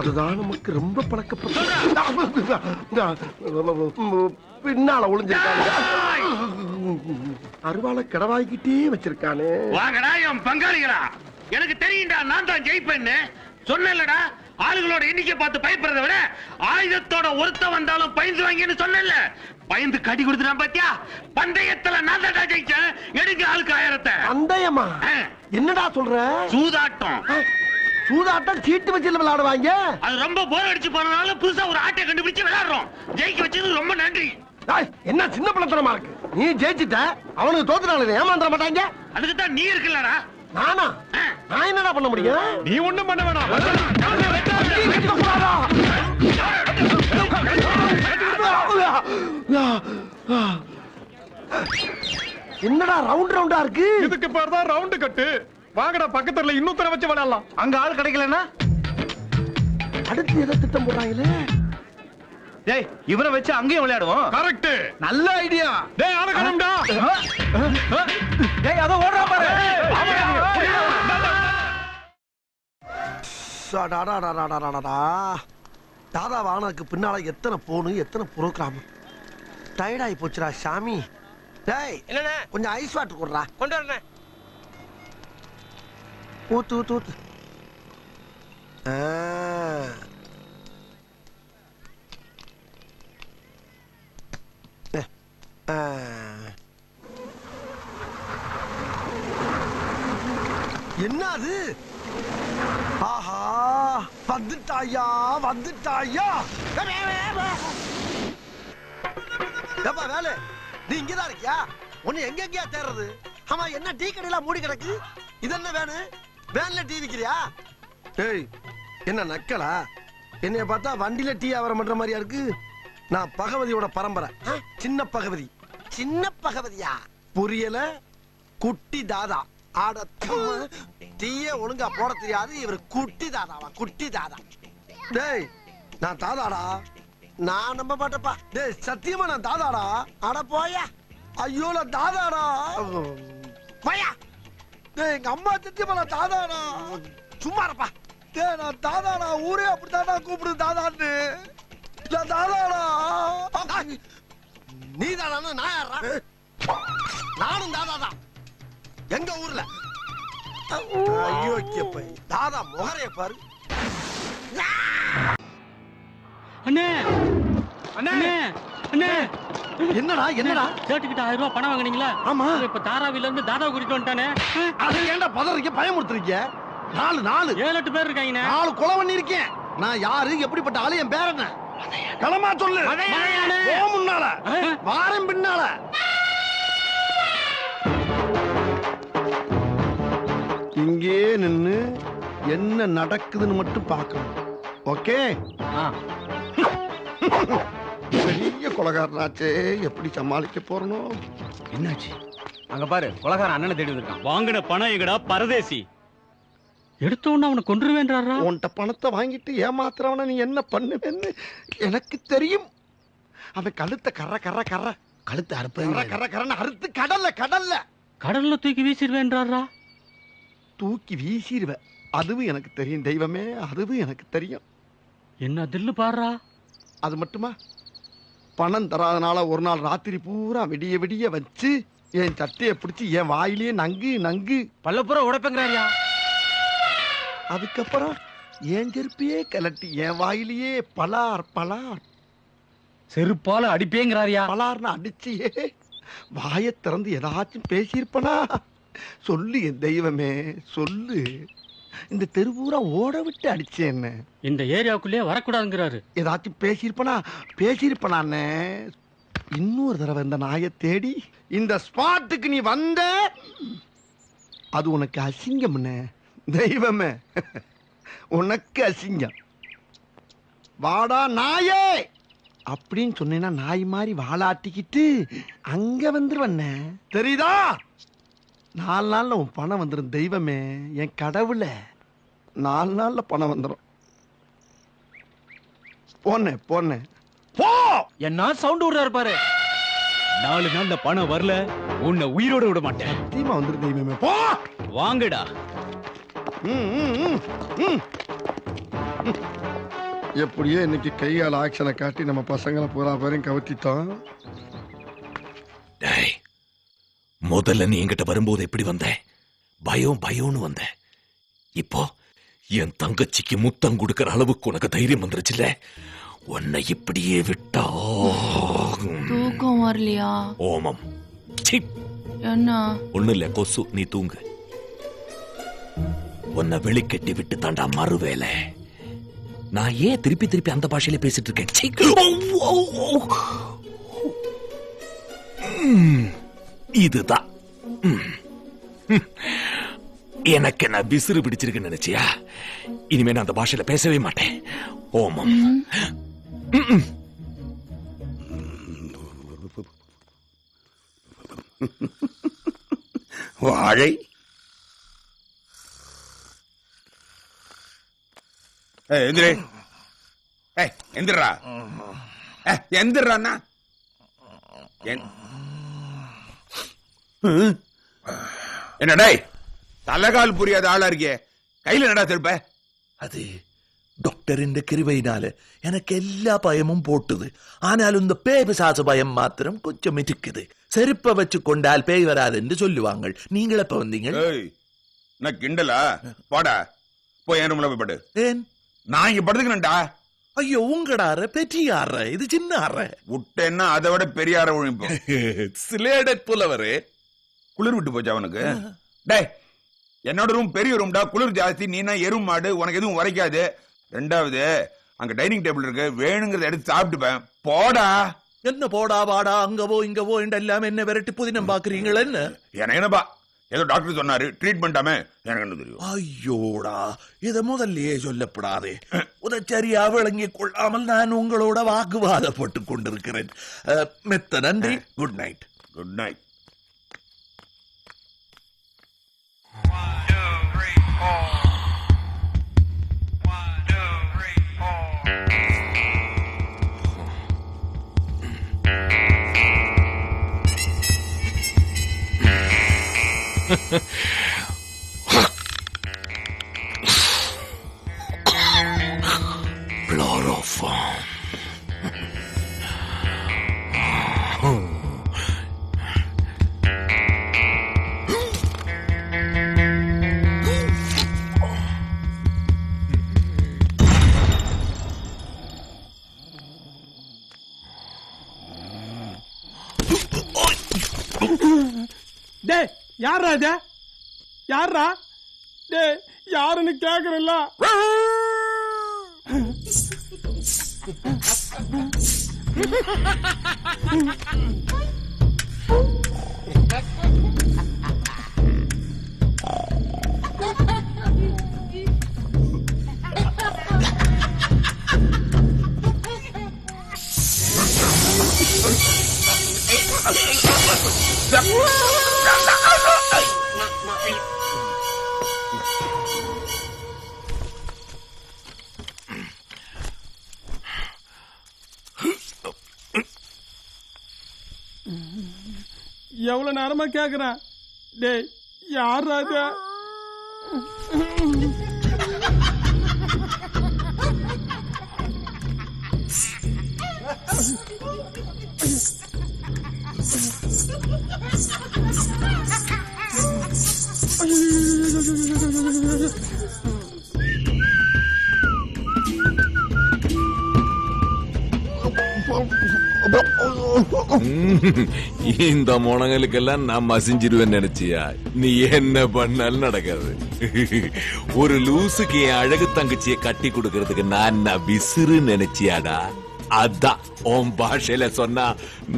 அதுதான் நமக்கு ரொம்ப பழக்கப்பட்ட. பின்னால ஒளிஞ்சிருக்காங்க. அருவாளை கடவாய்கிட்டே வச்சிருக்கானே. வாங்கடா என் பங்காளிகளா. எனக்கு தெரியும்டா நான் தான் ஜெயிப்பேன்னு சொன்னேன்லடா. ஆளுகளோட எண்ணிக்கை பார்த்து பயப்படுறத விட ஆயுதத்தோட ஒருத்த வந்தாலும் பயந்து வாங்கின்னு சொன்னேன்ல. பயந்து கடி கொடுத்துட்டான் பாத்தியா? பந்தயத்துல நான் தான் ஜெயிச்சேன். எடுங்க ஆளுக்கு 1000. பந்தயமா? என்னடா சொல்ற? சூதாட்டம். சூதாட்டம் சீட்டு வச்சு விளையாடுவாங்க. அது ரொம்ப போர் அடிச்சு போனதால புதுசா ஒரு ஆட்டை கண்டுபிடிச்சு விளையாடுறோம். ஜெயிக்க வச்சது ரொம்ப நன்றி. என்ன சின்ன பிள்ளைத்தனமா இருக்கு? நீ ஜெயிச்சிட்ட, அவனுக்கு தோத்துட்டாங்க. ஏமாந்துட மாட்டாங்க. அதுக்கு தான் நீ இருக்கலடா. நானா? நான் என்னடா பண்ண முடியும்? நீ ஒண்ணும் பண்ண வேணாம். என்னடா ரவுண்ட் ரவுண்டா இருக்கு? இதுக்கு பேர் தான் ரவுண்டு கட்டு. வாங்கடா பக்கத்துல இன்னொருத்தர வச்சு விளையாடலாம். அங்க ஆள் கிடைக்கலன்னா அடுத்து எதை திட்டம் போடுறாங்களே? டேய் இவரை வச்சு அங்கேயும் விளையாடுவோம். கரெக்ட். நல்ல ஐடியா. டேய் ஆள காணோம்டா. டேய் அத ஓடுறா பாரு. தாதா வானக்கு பின்னால எத்தனை போனு எத்தனை புரோகிராம். டயர்டாயி போச்சுடா சாமி. டேய் என்னண்ணே? கொஞ்சம் ஐஸ் வாட்டர் கொடுறா. கொண்டு வரேன். ஊத்து ஊத்து ஊத்து. என்ன அது? ஆஹா வந்துட்டாயா வந்துட்டாயா. ஏப்பா வேலை, நீ இங்கதான் இருக்கியா? உன்னை எங்க எங்கயா தேடுறது? ஆமா என்ன டீ கடையில மூடி கிடக்கு? இது என்ன வேணு? வேன்ல டீ விக்கிறியா? ஏய் என்ன நக்கலா? என்னைய பார்த்தா வண்டியில டீ வியாபாரம் பண்ற மாதிரியா இருக்கு? நான் பகவதியோட பரம்பரை. சின்ன பகவதி. சின்ன பகவதியா? புரியல? குட்டி தாதா. ஆட டீயே ஒழுங்கா போட தெரியாது. இவர் குட்டி தாதாவா? குட்டி தாதா. டேய் நான் தாதாடா. நான் நம்ப மாட்டேப்பா. டேய் சத்தியமா நான் தாதாடா. அட போயா. ஐயோ நான் தாதாடா. போயா. டேய் எங்க அம்மா சத்தியமா நான் தாதாடா. சும்மா இருப்பா. டேய் நான் தாதாடா. ஊரே அப்படித்தாடா கூப்பிடுது தாதான்னு. நான் தாதாடா. நீ தாதானா? நான் யாரா? நானும் தாதாதான். எங்க ஊர்ல. ஐயோ கேப்பை தாதா முகரைய பாரு. அண்ணே அண்ணே அண்ணே என்னடா என்னடா? கேட்டுக்கிட்ட 1000 ரூபாய் பணம் வாங்குனீங்களா? ஆமா. இப்ப தாராவில இருந்து தாதா குறிட்டு வந்துட்டானே. அது ஏன்டா பதறீங்க பயமுறுத்துறீங்க? 4 7-8 பேர் இருக்காங்க. 4 கொலை பண்ணி இருக்கேன். நான் யாரு எப்படிப்பட்ட ஆளு என் பேர் என்ன? களமா சொல்லு. போ முன்னால வாரம் பின்னால. இங்கே நின்னு என்ன நடக்குதுன்னு மட்டும் பார்க்கணும். ஓகே? பெரிய கொலைகாரனாச்சே, எப்படி சமாளிக்க போறனோ? என்னாச்சு? அங்க பாரு கொலைகாரன் அண்ணனை தேடி வந்திருக்கான். வாங்கின பணம் எங்கடா பரதேசி? எடுத்த உடனே அவனை கொன்றுவேன்றாரா? உன்கிட்ட பணத்தை வாங்கிட்டு ஏமாத்துறவன நீ என்ன பண்ணுவேன்னு எனக்கு தெரியும். அவன் கழுத்தை கர்ற கர்ற கர்ற கழுத்தை அறுப்ப கர்ற கர்றன்னு அறுத்து கடல்ல கடல்ல கடல்ல தூக்கி வீசிடுவேன்றாரா? தூக்கி வீசிடுவ. அதுவும் எனக்கு தெரியும் தெய்வமே, அதுவும் எனக்கு தெரியும். என்ன தில்லு பாடுறா? அது மட்டுமா? பணம் தராதனால ஒரு நாள் ராத்திரி பூரா விடிய விடிய வச்சு என் சட்டையை பிடிச்சி என் வாயிலேயே நங்கு நங்கு பல்லப்புறம் உடைப்பங்கிறாரியா. அதுக்கப்புறம் என் செருப்பையே கலட்டி என் வாயிலேயே பலார் பலார் செருப்பால அடிப்பேங்கிறாரியா. பலார்னு அடிச்சியே வாயை திறந்து ஏதாச்சும் பேசியிருப்பனா? சொல்லு என் தெய்வமே சொல்லு. இந்த தெருவூரா ஓட விட்டு அடிச்சேன்னு இந்த ஏரியாவுக்குள்ளே வரக்கூடாதுங்கிறாரு. ஏதாச்சும் பேசியிருப்பனா? பேசியிருப்பனான்னு இன்னொரு தடவை இந்த நாயை தேடி இந்த ஸ்பாட்டுக்கு நீ வந்த அது உனக்கு அசிங்கம். தெய்வமே உனக்கு அசிங்கம். வாடா நாயே. அப்படின்னு சொன்னேன்னா நாய் மாதிரி வாழாட்டிக்கிட்டு அங்க வந்துருவண்ண தெரியுதா? 4 நாள்ல உன் பணம் வந்துடும் தெய்வமே, என் கடவுளே. 4 நாள்ல பணம் வந்துடும். போனேன் போனேன் போ. என்ன சவுண்ட் விடுறாரு பாரு. 4 நாள்ல பணம் வரல, உன்னை உயிரோட விட மாட்டேன். சத்தியமா வந்துடும் தெய்வமே, போ. வாங்கடா. எப்படியோ இன்னைக்கு கையால் ஆக்ஷனை காட்டி நம்ம பசங்களை பூரா பேரையும் கவுத்திட்டோம். முதல்ல நீ என்கிட்ட வரும்போது எப்படி வந்த? பயம்னு வந்த. இப்போ என் தங்கச்சிக்கு முத்தம் கொடுக்கற அளவுக்கு உனக்கு தைரியம் வந்துருச்சுல. உன்னை இப்படியே விட்டா தூக்கம் வரலையா? ஓமம். என்ன? ஒண்ணு இல்ல கொசு, நீ தூங்கு. உன்னை வெளிக்கட்டி விட்டு தாண்டா மறுவேலை. நான் ஏன் திருப்பி திருப்பி அந்த பாஷையில பேசிட்டு இருக்கேன்? இதுதான் எனக்கு என்ன விசிறு பிடிச்சிருக்குன்னு நினைச்சியா? இனிமே நான் அந்த பாஷையில பேசவே மாட்டேன். ஓமம். வாழை எந்திரே. எந்திரா எந்திரான்னா என்னடா தலைகால் புரியாத ஆளா இருக்கே, கையில நடா திருப்ப? அது டாக்டரின் கிருபையினால எனக்கு எல்லா பயமும் போட்டுது. ஆனாலும் இந்த பேய் பிசாசு பயம் மாத்திரம் கொஞ்சம் இருக்குது. செருப்ப வச்சு கொண்டால் பேய் வராது என்று சொல்லுவாங்க. நீங்கள் எப்ப வந்தீங்க? நான் கிண்டலா? போடா போய் என் ரூம்ல போய் படு. ஏன்? நான் இங்க படுத்துக்கிறேன்டா. ஐயோ, உங்கடார பெரியார, இது சின்ன அற. விட்டேன்னா அதை விட பெரியார ஒழிப்போம். சிலேட புலவரே. குளிர் விட்டு போச்சா அவனுக்கு? டே, என்னோட ரூம் பெரிய ரூம்டா, குளிர் ஜாஸ்தி. நீனா எரும் மாடு, உனக்கு எதுவும் உரைக்காது. 2வது அங்க டைனிங் டேபிள் இருக்கு, வேணுங்கிறத எடுத்து சாப்பிட்டுப்பேன். போடா. என்ன போடா வாடா, அங்கவோ இங்கவோ எல்லாம் என்ன விரட்டி புதினம் பாக்குறீங்களா? என்ன எனக்கு என்னப்பா, ஏதோ டாக்டர் சொன்னாரு ட்ரீட் பண்ணாமே, எனக்கு என்ன தெரியும்? ஐயோடா, இத முதல்லயே சொல்லப்படாதே. உதச்சரியா விளங்கிக் கொள்ளாமல் நான் உங்களோட வாக்குவாதப்பட்டு கொண்டிருக்கிறேன். மெத்த நன்றி. Good night. Good night. Chloroform. டே, யாரா இது? யாரா? டே, யாருன்னு கேக்குறல்ல? எவ்வளவு நேரமா கேக்குறேன். டேய், யாரா இது? இந்த முனங்களுக்கெல்லாம் நான் மசிஞ்சிருவேன் நினைச்சியா? நீ என்ன பண்ணாலும் நடக்காது. ஒரு லூசுக்கு என் அழகு தங்கச்சியை கட்டி கொடுக்கறதுக்கு நான் விசிறு நினைச்சியாடா? அதான் உன் பாஷையில சொன்னா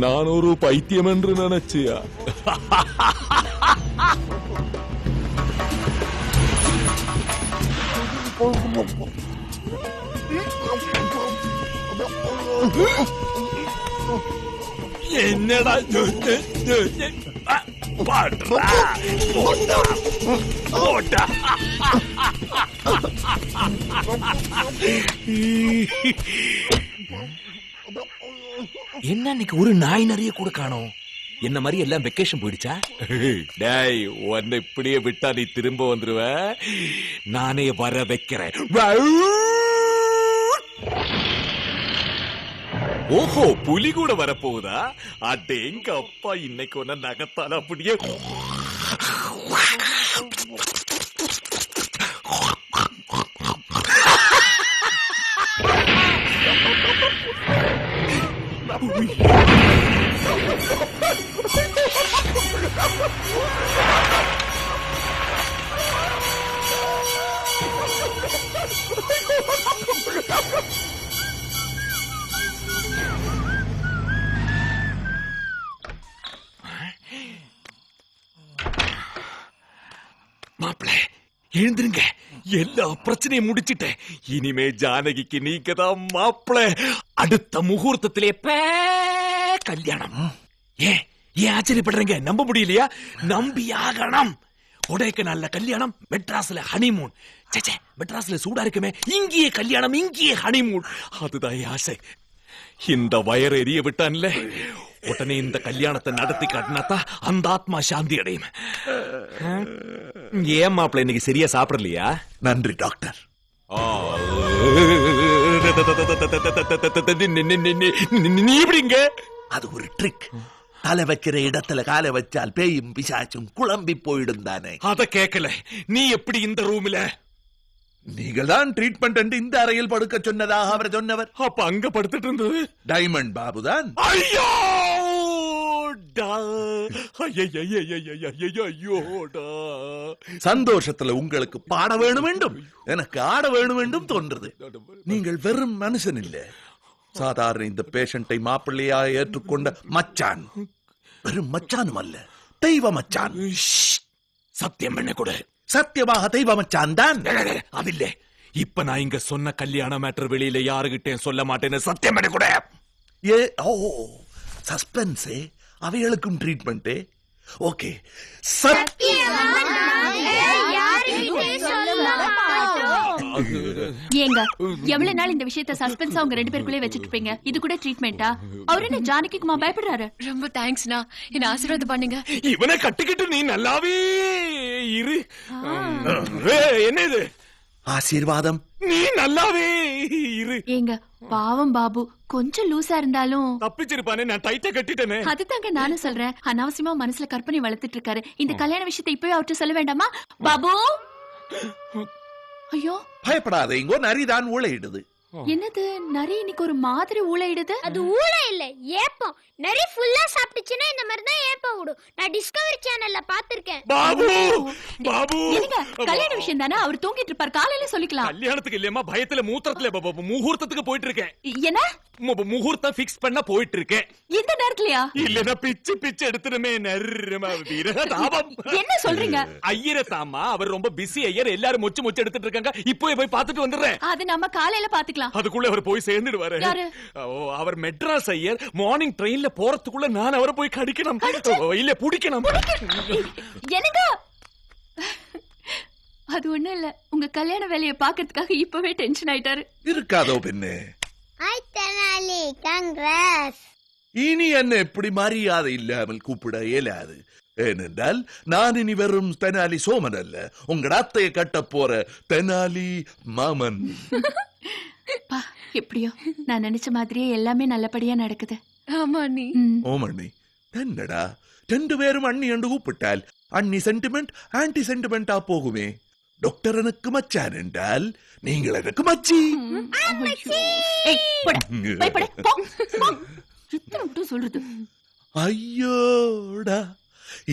நான் ஒரு பைத்தியம் என்று நினைச்சியா? என்னடா பாடுறா போட்டா போட்டா என்ன இன்னைக்கு ஒரு நாய் நிறைய கூட காணோம். என்ன மாதிரி எல்லாம் வெக்கேஷன் போயிடுச்சா? டேய், உன்னை இப்படியே விட்டா நீ திரும்ப வந்துருவ. நானே வர வைக்கிறேன். ஓஹோ, புலி கூட வரப்போகுதா? அடேங்க அப்பா, இன்னைக்கு ஒன்ன நகத்தால அப்படியே மாப்பிள்ள எழுந்திருங்க. எல்லா பிரச்சனையும் முடிச்சிட்டேன். இனிமே ஜானகிக்கு நீங்க தான் மாப்பிள்ள. அடுத்த முகூர்த்தத்திலே கல்யாணம். ஏன் ஆச்சரியப்படுறீங்க? நம்ப முடியலையா? நம்பி ஆகணும். கொடைக்கானல்ல கல்யாணம், மெட்ராஸ்ல ஹனிமூன். சேச்சே, மெட்ராஸ்ல சூடா இருக்குமே, இங்கேயே கல்யாணம், இங்கேயே ஹனிமூன். அதுதான் ஆசை. இந்த வயரை எரிய விட்டான்ல, உடனே இந்த கல்யாணத்தை நடத்தி காட்டினாத்தான் அந்த ஆத்மா சாந்தி அடையும். ஏன் மாப்பிள்ள இன்னைக்கு சரியா சாப்பிடலையா? நன்றி டாக்டர். நீ எப்படிங்க? அது ஒரு ட்ரிக். தலை வைக்கிற இடத்துல காலை வச்சால் பேயும் பிசாச்சும் குழம்பி போயிடும் தானே. அத கேட்கல. நீ எப்படி இந்த ரூம்ல? நீங்கள் தான் ட்ரீட்மெண்ட் இந்த அறையில் படுக்க சொன்னதாக அவர் சொன்னவர். அப்ப அங்க படுத்துட்டு இருந்தது டைமண்ட் பாபு தான். ஐயோ சந்தோஷத்துல உங்களுக்கு பாட வேணும் வேண்டும், எனக்கு ஆட வேணும் வேண்டும் தோன்றது. நீங்கள் வெறும் மனுஷன் இல்ல, சாதாரண இந்த பேஷண்டை மாப்பிள்ளையா ஏற்றுக்கொண்ட மச்சான். வெறும் மச்சானும் அல்ல, தெய்வ மச்சான். சத்தியம் பண்ண கூட. சத்தியமாக தெய்வ மச்சான் தான். அது இல்ல, இப்ப நான் இங்க சொன்ன கல்யாண மேட்டர் வெளியில யாருகிட்ட சொல்ல மாட்டேன்னு சத்தியம் பண்ண கூட. சஸ்பென்ஸே, அவைகளுக்கும் ட்ரீட்மெண்ட். ஓகே, ஏங்க எவ்வளவு நாள் இந்த விஷயத்தை சஸ்பென்ஸா உங்க ரெண்டு பேருக்குள்ளே வச்சிட்டு இருப்பீங்க? இது கூட ட்ரீட்மெண்டா? அவரு என்ன ஜானகிக்குமா பயப்படுறாரு? ரொம்ப தேங்க்ஸ்னா, என்ன ஆசீர்வாதம் பண்ணுங்க. இவனை கட்டிக்கிட்டு நீ நல்லாவே இரு. என்ன இது ஆசீர்வாதம்? நீ நல்லாவே இரு. ஏங்க பாவம் பாபு கொஞ்சம் லூசா இருந்தாலும் தப்பிச்சிருப்பானே, நான் டைட்டா கட்டிட்டேனே. அதுதாங்க நானும் சொல்றேன். அனாவசியமா மனசுல கற்பனை வளர்த்துட்டு இருக்காரு. இந்த கல்யாண விஷயத்தை இப்பவே அவர்கிட்ட சொல்ல வேண்டாமா? பாபு, ஐயோ பயப்படாத, இங்கோ நரிதான் ஊழையிடுது. என்னது நரி இன்னைக்கு ஒரு மாதிரி ஊழையிடுது? அது ஊழை இல்ல, ஏப்பம். நரி ஃபுல்லா சாப்பிட்டுச்சுன்னா இந்த மாதிரி தான் ஏப்பம் விடும். நான் டிஸ்கவரி சேனல்ல பாத்திருக்கேன். பாபு பாபு, என்னங்க கல்யாண விஷயம் தானே, அவர் தூங்கிட்டு இருப்பார், காலையில சொல்லிக்கலாம். கல்யாணத்துக்கு இல்லையம்மா, பயத்துல மூத்திரத்துல முகூர்த்தத்துக்கு போயிட்டு இருக்கேன். என்ன முகூர்த்தம் பிக்ஸ் பண்ண போயிட்டு இருக்கேன். இந்த நேரத்துலயா? இல்லன்னா பிச்சு பிச்சு எடுத்துருமே. என்ன சொல்றீங்க? ஐயர தாமா, அவர் ரொம்ப பிஸி ஐயர், எல்லாரும் மொச்சு மொச்சு எடுத்துட்டு இருக்காங்க. இப்போ போய் பாத்துட்டு வந்துடுறேன். அது நம்ம காலையில பாத்துக்கலாம். அதுக்குள்ள அவர் போய் சேர்ந்துடுவாரு. அவர் மெட்ராஸ் ஐயர். மார்னிங் ட்ரெயின்ல போறதுக்குள்ள நான் அவரை போய் கடிக்கணும், இல்ல புடிக்கணும். என்னங்க அது ஒண்ணும் இல்ல, உங்க கல்யாண வேலையை பாக்கிறதுக்காக இப்பவே டென்ஷன் ஆயிட்டாரு. இருக்காதோ பெண்ணே. Hi Tenali, congrats. இனி என்ன எப்படி மரியாதை இல்லாமல் கூப்பிட இயலாது. ஏனென்றால் நான் இனி வெறும் தெனாலி சோமன் அல்ல, உங்க அத்தையை கட்ட போற தெனாலி மாமன். எப்படியோ நான் நினைச்ச மாதிரியே எல்லாமே நல்லபடியா நடக்குது. ஆமா அண்ணி. ஓமண்ணி, என்னடா ரெண்டு பேரும் அண்ணி என்று கூப்பிட்டால் அண்ணி சென்டிமெண்ட் ஆன்டி சென்டிமெண்டா போகுமே. டாக்டர் எனக்கு மச்சான் என்றால் நீங்கள் எனக்கு மச்சி. சொல்றது ஐயோடா,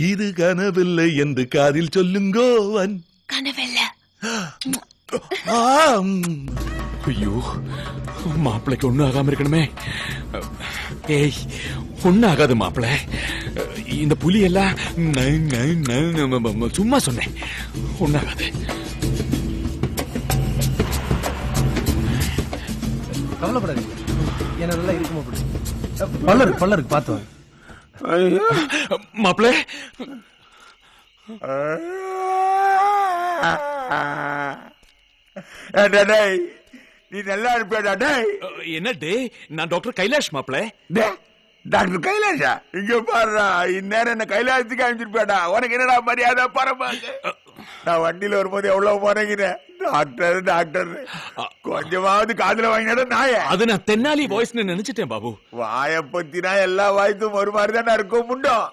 இது கனவில்லை என்று காதில் சொல்லுங்கோவன். கனவில்ல. ஐயோ, மாப்பிள்ளைக்கு ஒண்ணு ஆகாம இருக்கணுமே. ஏய், ஒண்ணு ஆகாது மாப்பிள்ள. இந்த புலி எல்லாம் சும்மா சொன்னேன், ஒண்ணு ஆகாது. கவலைப்படாதீங்க. என்னெல்லாம் இருக்குமா பல்லருக்கு பார்த்து மாப்பிள்ள நீ நல்லா இருப்பியாடா டேய்? என்ன டே? நான் டாக்டர் கைலாஷ் மாப்பிள்ள. டாக்டர் கைலாஷா? இங்க பாருடா, இந்நேரம் என்ன கைலாசத்துக்கு அனுப்பிச்சிருப்பேடா. உனக்கு என்னடா மரியாதை பரமாங்க? நான் வண்டியில வரும்போது எவ்வளவு போனேங்கிறேன். டாக்டர் டாக்டர் கொஞ்சமாவது காதுல வாங்கினா நாய. அது நான் தென்னாலி வாய்ஸ் நினைச்சிட்டேன் பாபு. வாய பத்தினா எல்லா வாய்ஸும் ஒரு மாதிரி தான் இருக்கும் முண்டோம்.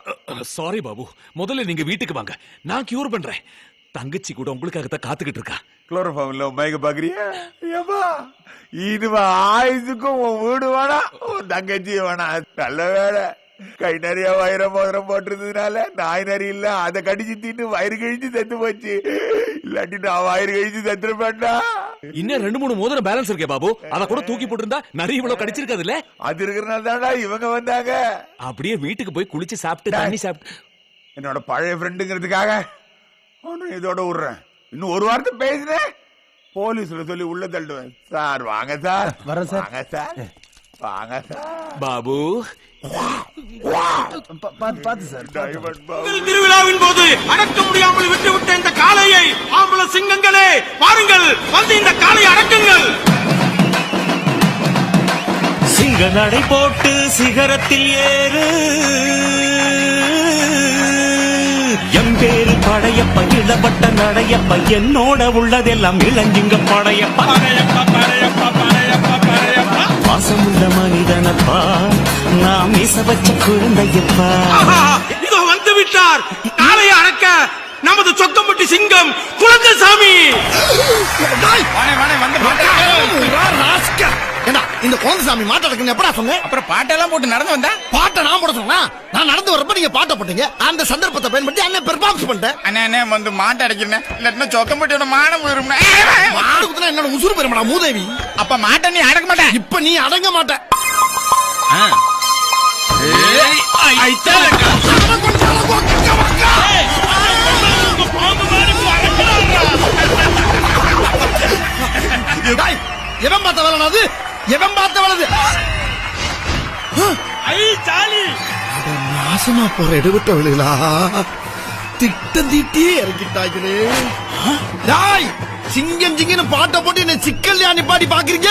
சாரி பாபு, முதல்ல நீங்க வீட்டுக்கு வாங்க, நான் கியூர் பண்றேன். தங்கச்சி கூட உங்களுக்காகத்தான் காத்துக்கிட்டு இருக்கா. குளோரோஃபார்ம்ல மயக்க பாக்குறியா? ஏப்பா இதுவா ஆயுசுக்கும் உன் வீடு வேணா, உன் தங்கச்சி வேணா. நல்ல வேலை கை நிறைய வயிற மோதிரம் போட்டுறதுனால நாய் நரி இல்ல, அதை கடிச்சு தின்னு வயிறு கழிச்சு செத்து போச்சு. இல்லாட்டி நான் வயிறு கழிச்சு செத்துருப்பேன்டா. இன்னும் 2-3 மோதிரம் பேலன்ஸ் இருக்கே பாபு, அத கூட தூக்கி போட்டிருந்தா நிறைய இவ்வளவு கடிச்சிருக்காது இல்ல? அது இருக்கிறனால தான்டா இவங்க வந்தாங்க. அப்படியே வீட்டுக்கு போய் குளிச்சு சாப்பிட்டு தண்ணி சாப்பிட்டு என்னோட பழைய ஃப்ரெண்டுங்கிறதுக்காக அவனும் இதோட விடுறேன். இன்னும் ஒரு வாரத்தை பேசுறேன், போலீஸ்ல சொல்லி உள்ள தள்ளுவேன். சார் வாங்க சார். வரேன் சார். வாங்க சார், வாங்க சார். பாபு பார்த்து சார். திருவிழாவின் போது அடக்க முடியாமல் விட்டுவிட்ட இந்த காளையை ஆம்பள சிங்கங்களே வாருங்கள், வந்து இந்த காளையை அடக்குங்கள். சிங்க நடை போட்டு சிகரத்தில் ஏறு, எம் பேரு படையப்ப, இளப்பட்ட நடையப்ப, என்னோட உள்ளதெல்லாம் இளஞ்சிங்க படையப்பா. வாசமுள்ள மனிதனப்பா, நாம் மீச வச்ச குழந்தையப்பா. இதோ வந்து விட்டார் காளையை அடக்க நமது சொக்கம்பட்டி சிங்கம் குழந்தைசாமி. இந்த குழந்தைசாமி மாட்ட அடக்குன்னு எப்படா சொன்னேன்? அப்புறம் பாட்டெல்லாம் போட்டு நடந்து வந்தா? பாட்டை நான் போட சொன்னா? நான் நடந்து வரப்ப நீங்க பாட்டை போட்டீங்க. அந்த சந்தர்ப்பத்தை பயன்படுத்தி அண்ணன் பெர்ஃபார்மன்ஸ் பண்ணிட்டேன். அண்ணே வந்து மாட்டை அடைக்கிறேன், இல்லாட்டினா சொக்கம்பட்டியோட மானம் போயிரும். மாடு குத்துனா என்னோட உசுறு பெருமடா மூதேவி. அப்ப மாட்டை நீ அடக்க மாட்டேன். இப்ப நீ அடங்க மாட்ட. எவன் பார்த்த வேலை அது? எவன் பார்த்த வேலை? நாசமா போற எடுபட்ட விழுகளா, திட்டம் தீட்டி இறக்கிட்டாங்களே. சிங்கம் சிங்கன்னு பாட்டை போட்டு என்ன சிக்கல்லையா நிப்பாட்டி பாக்குறீங்க?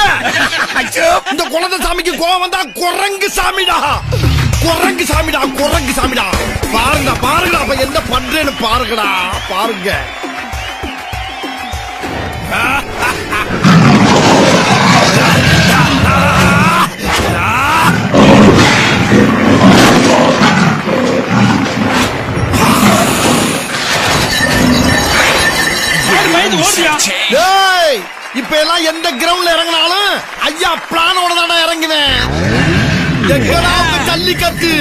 இந்த குழந்தை சாமிக்கு கோவம் வந்தா குரங்கு சாமிடா, குரங்கு சாமிடா, குரங்கு சாமிடா. பாருங்க பாருங்கடா, அப்ப என்ன பண்றேன்னு பாருங்கடா, பாருங்க. இப்ப எல்லாம் எந்த கிரவுண்ட்ல இறங்கினாலும் ஐயா பிளானோட தானே இறங்குவேன். ஜல்லிக்கட்டு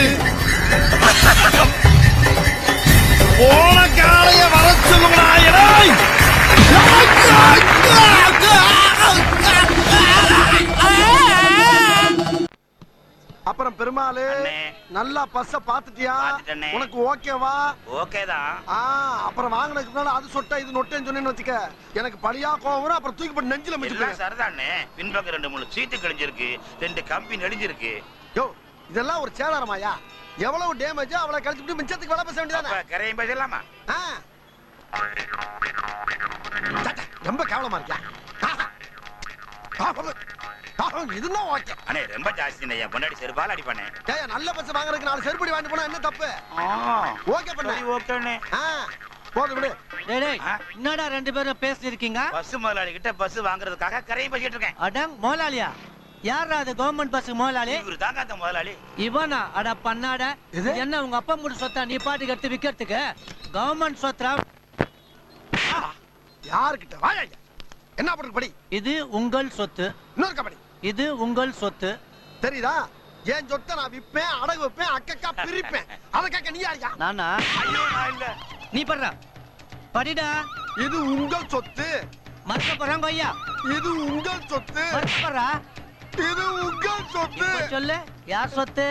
போன காலைய வர சொல்லுங்களா. அப்புறம் பெருமாளு நல்லா பஸ்ஸ பாத்துட்டியா? உனக்கு ஓகேவா? ஓகேதான். அப்புறம் வாங்கினதுக்கு முன்னால அது சொட்ட இது நொட்டேன்னு சொன்னேன்னு வச்சுக்க, எனக்கு பழியா கோவம் வரும். அப்புறம் தூக்கி போட்டு நெஞ்சில மிச்சு. சரிதானே, பின்பக்கம் 2-3 சீட்டு கிழிஞ்சிருக்கு, 2 கம்பி நெளிஞ்சிருக்கு. யோ இதெல்லாம் ஒரு சேதாரமாயா? எவ்வளவு டேமேஜ் அவ்வளவு கழிச்சுட்டு மிச்சத்துக்கு வேலை பேச வேண்டியதானே? கரையும் பேசலாமா? ரொம்ப கேவலமா இருக்கியா? இதுதான் ஓகே. அண்ணே ரொம்ப ஜாஸ்தி இல்லையா, முன்னாடி செருப்பால் அடிப்பானே. நல்ல பஸ் வாங்குறதுக்கு 4 செருப்படி வாங்கிட்டு போனா என்ன தப்பு? ஓகே பண்ண. ஓகேண்ணே. போது விடு. என்னடா 2 பேரும் பேசி இருக்கீங்க? பஸ் முதலாளி கிட்ட பஸ் வாங்குறதுக்காக கரையும் பேசிட்டு இருக்கேன். அடங் முதலாளியா? யாரா அது கவர்மெண்ட் பஸ் முதலாளி? இவரு தாங்க அந்த முதலாளி. இவனா? அட பண்ணாட, என்ன உங்க அப்பா மூடு சொத்தா நீ பாட்டுக்கு எடுத்து விக்கிறதுக்கு? கவர்மெண்ட் சொத்தா யாருக்கிட்ட? வாயா, என்ன பண்ற படி? இது உங்கள் சொத்து. இன்னொரு கபடி. இது உங்கள் சொத்து. தெரியுதா? ஏன் சொத்தை நான் விப்பேன், அடகு வைப்பேன், அக்கக்கா பிரிப்பேன். அத கேட்க நீ யாரியா? நானா? ஐயோ நான் இல்ல. நீ பண்ற படிடா. இது உங்கள் சொத்து. மறக்க போறாங்க ஐயா. இது உங்கள் சொத்து. மறக்க போறா? இது உங்கள் சொத்து. சொல்லு, யார் சொத்து?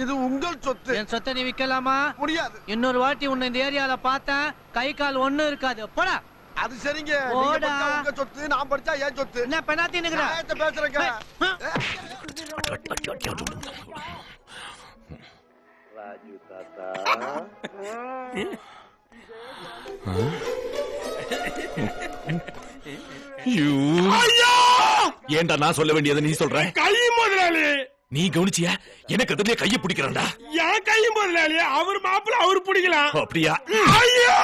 இது உங்கள் சொத்து. என் சொத்தை நீ விக்கலாமா? முடியாது. இன்னொரு வாட்டி உன்னை இந்த ஏரியால பார்த்தேன், கை கால் ஒண்ணும் இருக்காது. போடா. அது சரிங்க. போடா. உங்க சொத்து, நான் படிச்சா ஏன் சொத்து? என்ன பெனாத்தி நிக்கிற? பேசுறேங்க. ராஜு தாத்தா. ஏன்டா நான் சொல்ல வேண்டியதை நீ சொல்ற? கை முதலாளி நீ கவனிச்சியா? எனக்கு அதுலயே கைய பிடிக்கிறான்டா. என் கை முதலாளி அவர் மாப்பிள்ள அவர் பிடிக்கலாம். அப்படியா? ஐயோ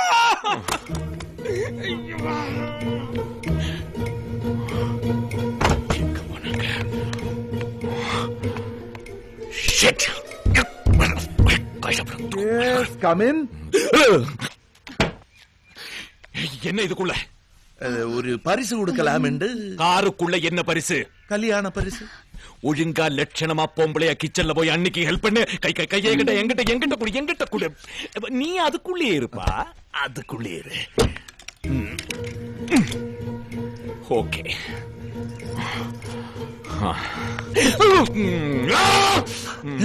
Shit. Yes, come in. என்ன இதுக்குள்ள? ஒரு பரிசு கொடுக்கலாம் என்று. காருக்குள்ள என்ன பரிசு? கல்யாண பரிசு. ஒழுங்கா லட்சணமா பொம்பளையா கிச்சன்ல போய் அன்னைக்கு ஹெல்ப் பண்ணு. கையை எங்கிட்ட கொடு. நீ அதுக்குள்ளே இருப்பா. அதுக்குள்ளே இரு. ஓகே.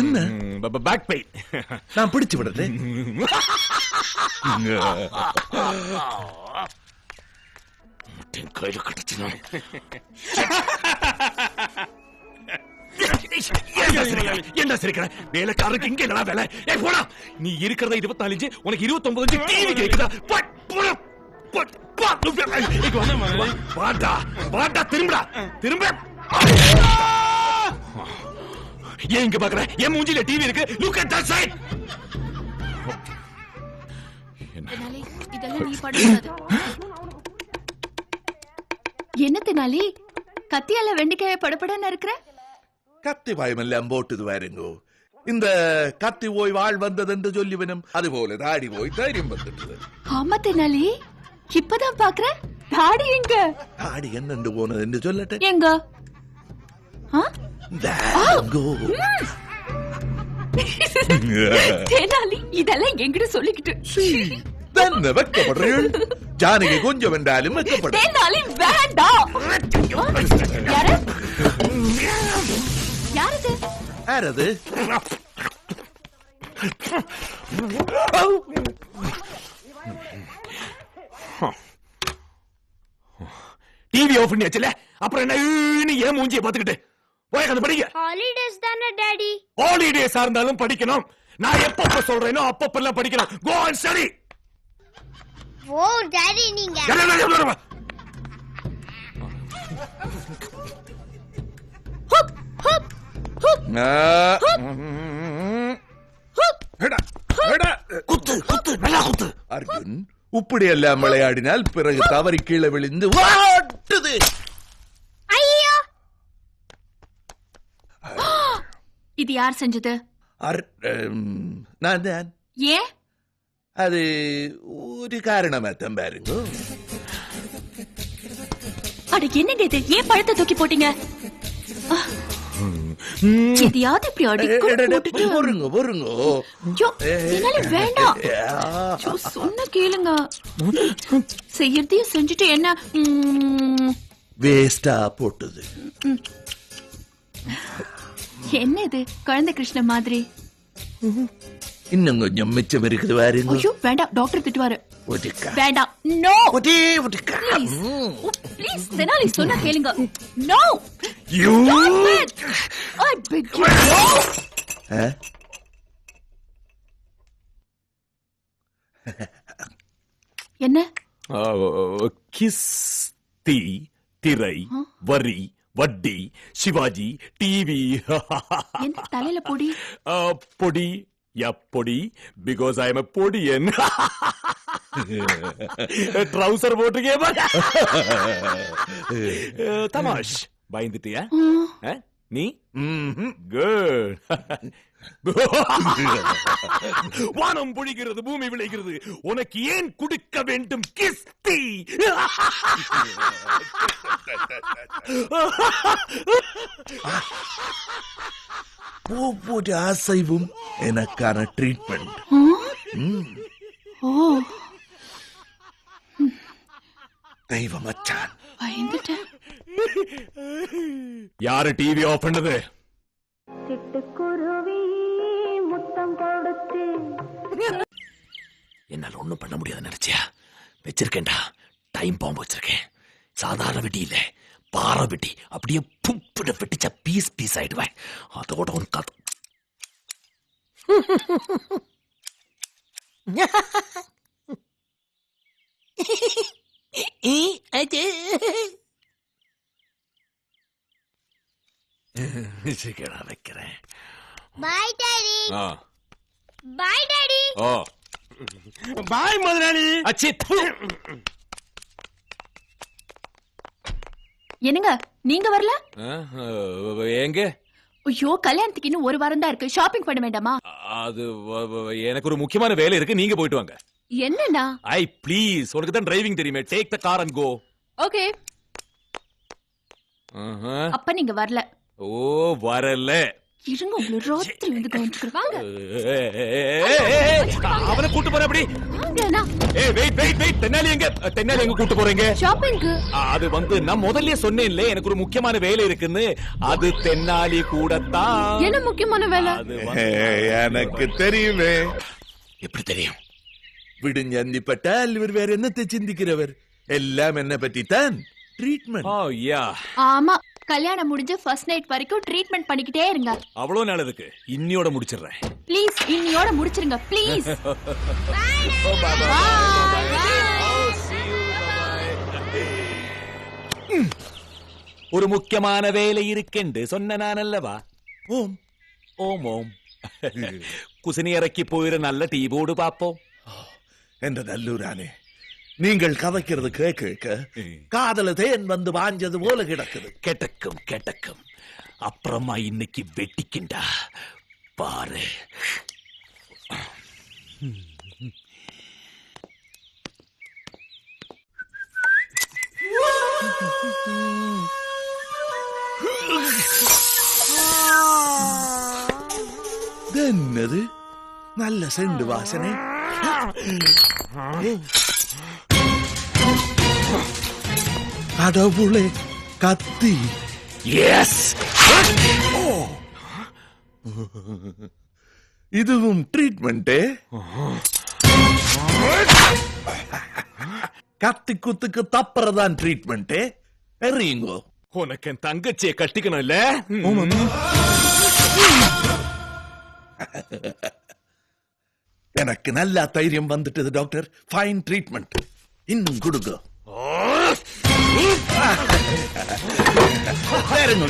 என்ன? Back pain. நான் பிடிச்சு விடுறேன். கையில கட்டுச்சு. என்ன சிரிக்கிற? வேலைக்காரருக்கு இங்க என்னடா வேலை? போடா. நீ இருக்கிறத 24 உனக்கு 29 டிவி கேக்குதா? வாடா திரும்படா. திரும்ப. ஏன் இங்க பாக்குற? என் மூஞ்சில டிவி இருக்கு. Look at that side. இதெல்லாம் நீ படுறது. என்ன தெனாலி கத்தியால வெண்டிக்காய படபடன்னு இருக்கிற? கத்தி பயமெல்லாம் போட்டுது வாருங்கோ. இந்த கத்தி போய் வாழ் வந்தது என்று சொல்லிவினும் அதுபோல தாடி போய் தைரியம் வந்துட்டது. ஆமா தெனாலி இப்பதான் பாக்குற. தாடி எங்க? தாடி என்னண்டு போனது என்று சொல்லட்ட. எங்க? தெனாலி இதெல்லாம் எங்கிட்ட சொல்லிக்கிட்டு தன்னை வெக்கப்படுறீள். ஜானகி கொஞ்சம் என்றாலும் வெக்கப்பட. தெனாலி வேண்டாம். யாரு? யாரது? யாரது? டிவி ஆஃப் பண்ணியாச்சுல, அப்புறம் என்ன ஏன் மூஞ்சியை பாத்துக்கிட்டு போய் படிக்க. ஹாலிடேஸ் தானே டாடி. ஹாலிடேஸா இருந்தாலும் படிக்கணும். நான் எப்பப்ப சொல்றேனோ அப்பப்பெல்லாம் படிக்கணும். Go and study. Oh daddy நீங்க குத்து குத்து நல்லா குத்து. அர்ஜுன் இப்படி எல்லாம் விளையாடினால் பிறகு தவறி கீழே விழுந்து வாட்டுது. ஐயோ இது யார் செஞ்சது? நான் தான். ஏன்? அது ஒரு காரணமாத்தான் பாருங்க. அட என்னங்க இது? ஏன் பழத்தை தூக்கி போட்டீங்க? எதையாவது இப்படி அடிக்க பொறுங்க பொறுங்க. வேண்டாம் சொன்ன கேளுங்க. செய்யறதையும் செஞ்சுட்டு என்ன வேஸ்டா போட்டது. என்ன இது குழந்தை கிருஷ்ண மாதிரி? இன்னும் கொஞ்சம் மிச்சம் இருக்குது பாருங்க. ஐயோ வேண்டாம், டாக்டர் திட்டுவாரு. வேண்டாம். நோ ப்ளீஸ் தெனாலி சொன்னா கேளுங்க. No you I beg you. என்ன? கிஸ் தி திரை வரி வட்டி சிவாஜி டிவி. என்ன தலையில பொடி? பொடி பொடி பிகாஸ் ஐ எம் பொடியன். ட்ரௌசர் போட்டிருக்கே. தமாஷ் பயந்துட்டியா நீ? குட். வானம் பொழிகிறது, பூமி விளைகிறது, உனக்கு ஏன் கொடுக்க வேண்டும் கிஸ்தி? ஒவ்வொரு அசைவும் எனக்கான ட்ரீட்மெண்ட். தெய்வம் மச்சான். பயந்துட்டேன். யாரு டிவி ஆஃப் பண்ணது? சிட்டுக்குருவி முத்தம் கொடுத்து. என்னால ஒண்ணும் பண்ண முடியாது நினைச்சியா? வச்சிருக்கேன்டா டைம் பாம்பு வச்சிருக்கேன். சாதாரண வெட்டி இல்ல, பாறை வெட்டி. அப்படியே புப்பிட வெட்டிச்சா பீஸ் பீஸ் ஆயிடுவேன். அதோட ஒரு கதை. சீக்கிரம் வைக்கிறேன். Bye daddy. ஆ. Bye daddy. ஓ பாய் முதலாளி. அச்சி. என்னங்க நீங்க வரல? எங்க? ஐயோ கல்யாணத்துக்கு இன்னும் ஒரு வாரம் தான் இருக்கு. ஷாப்பிங் பண்ண வேண்டாமா? அது எனக்கு ஒரு முக்கியமான வேலை இருக்கு. நீங்க போயிட்டு வாங்க. என்னன்னா? ஐ ப்ளீஸ், உனக்கு தான் டிரைவிங் தெரியுமே. Take the car and go. Okay. அப்ப நீங்க வரல. ஓ வரல. இருங்க உங்களை ரோட்ல வந்து கவுண்டர் வாங்க. அவனை கூட்டி போற அப்படி. வாங்கனா. ஏய் வெயிட். தென்னாலி எங்க கூட்டி போறீங்க? ஷாப்பிங்க்கு. அது வந்து நான் முதல்லயே சொன்னேன்ல, எனக்கு ஒரு முக்கியமான வேலை இருக்குன்னு. அது தென்னாலி கூடத்தான். என்ன முக்கியமான வேலை? எனக்கு தெரியுமே. எப்படி தெரியும்? விடுஞ்சந்திப்பட்டால் இவர் வேற என்னத்தை சிந்திக்கிறவர்? எல்லாம் என்ன பத்தி தான். ட்ரீட்மெண்ட். ஓ யா. ஆமா, கல்யாணம் முடிஞ்ச ஃபர்ஸ்ட் நைட் வரைக்கும் ட்ரீட்மெண்ட் பண்ணிக்கிட்டே இருங்க. அவ்வளவு நாள் இருக்கு. இன்னியோட முடிச்சிடுறேன். ப்ளீஸ் இன்னியோட முடிச்சிருங்க ப்ளீஸ். ஒரு முக்கியமான வேலை இருக்குன்னு சொன்ன நான் அல்லவா? ஓம் ஓம் ஓம். குசினி இறக்கி போயிரு, நல்ல டீ போர்டு பாப்போம். என்ற நல்லூரானே, நீங்கள் கதைக்கிறது கேட்க காதல தேன் வந்து வாஞ்சது போல கிடக்குது. கெட்டக்கும். அப்புறமா இன்னைக்கு வெட்டிக்கிண்டா பாரு. என்னது நல்ல செண்டு வாசனை. கடவுளே, கத்தி. எஸ். இதுவும் ட்ரீட்மெண்டே. கத்தி குத்துக்கு தப்புறதான் ட்ரீட்மெண்டே. எறியுங்கோ. உனக்கு என் தங்கச்சியை கட்டிக்கணும் இல்ல? எனக்கு நல்ல தைரியம் வந்துட்டது டாக்டர். Fine treatment. இன்னும் கொடுங்க.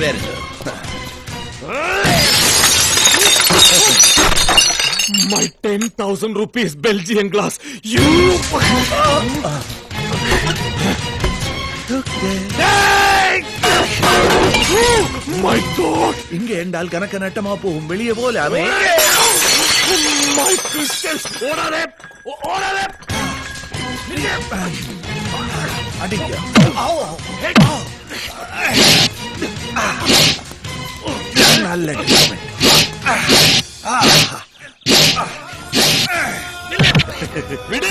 வேறுங்க. My 10,000 rupees Belgian glass. You. My God. இங்க என்றால் கணக்க நட்டமா போகும். வெளியே போல. My pistols. ஓடாதே. அடிங்க. நல்ல விடு.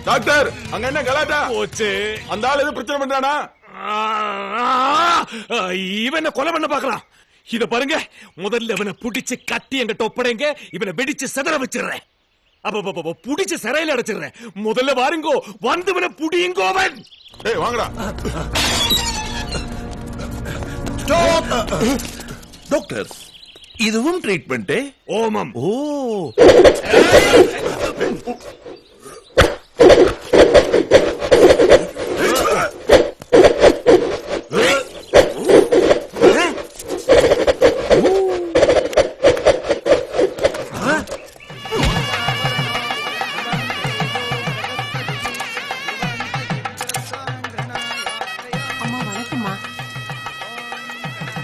டாக்டர், அங்க என்ன கலாட்டா போச்சு? அந்த ஆள் எதுவும் பிரச்சனை பண்றானா? இவனை கொலை பண்ண பாக்கலாம். இத பாருங்க, முதல்ல இவனை புடிச்சு கட்டி எங்கிட்ட ஒப்படைங்க. இவனை வெடிச்சு செதற வச்சிடுறேன். அப்ப புடிச்சு சிறையில அடைச்சிடுறேன். முதல்ல வாருங்கோ, வந்து இவனை புடியுங்கோ. அவன் வாங்கடா. டாக்டர், இதுவும் ட்ரீட்மெண்டே. ஓமம். ஓ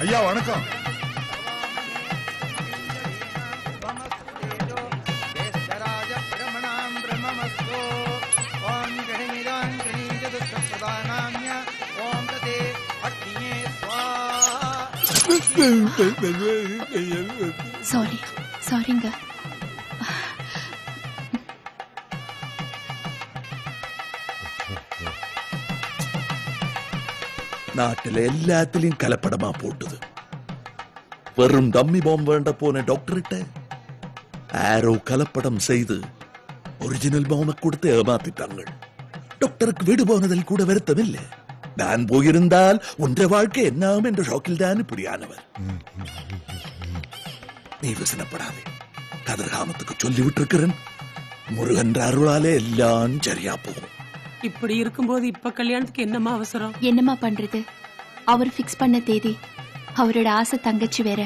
ஐயா வணக்கம். சாரிங்க. நாட்டுல எல்லாத்திலையும் கலப்படமா போட்டுது. வெறும் டம்மி பாம்பு வேண்ட போன டாக்டர்கிட்ட ஆரோ கலப்படம் செய்து ஒரிஜினல் பாம்பை கொடுத்து ஏமாத்திட்டாங்க. டாக்டருக்கு வீடு போனதில் கூட வருத்தம் இல்லை. நான் போயிருந்தால் ஒன்றை வாழ்க்கை என்னாம் என்ற ஷாக்கில் தான் இப்படியானவர். நீ விசனப்படாதே, கதிர்காமத்துக்கு சொல்லி விட்டிருக்கிறேன். முருகன் அருளாலே எல்லாம் சரியா போகும். இப்படி இருக்கும்போது இப்ப கல்யாணத்துக்கு என்னமா அவசரம்? என்னம்மா பண்றது? அவர் ஃபிக்ஸ் பண்ண தேதி, அவரோட ஆசை தங்கச்சி வேற.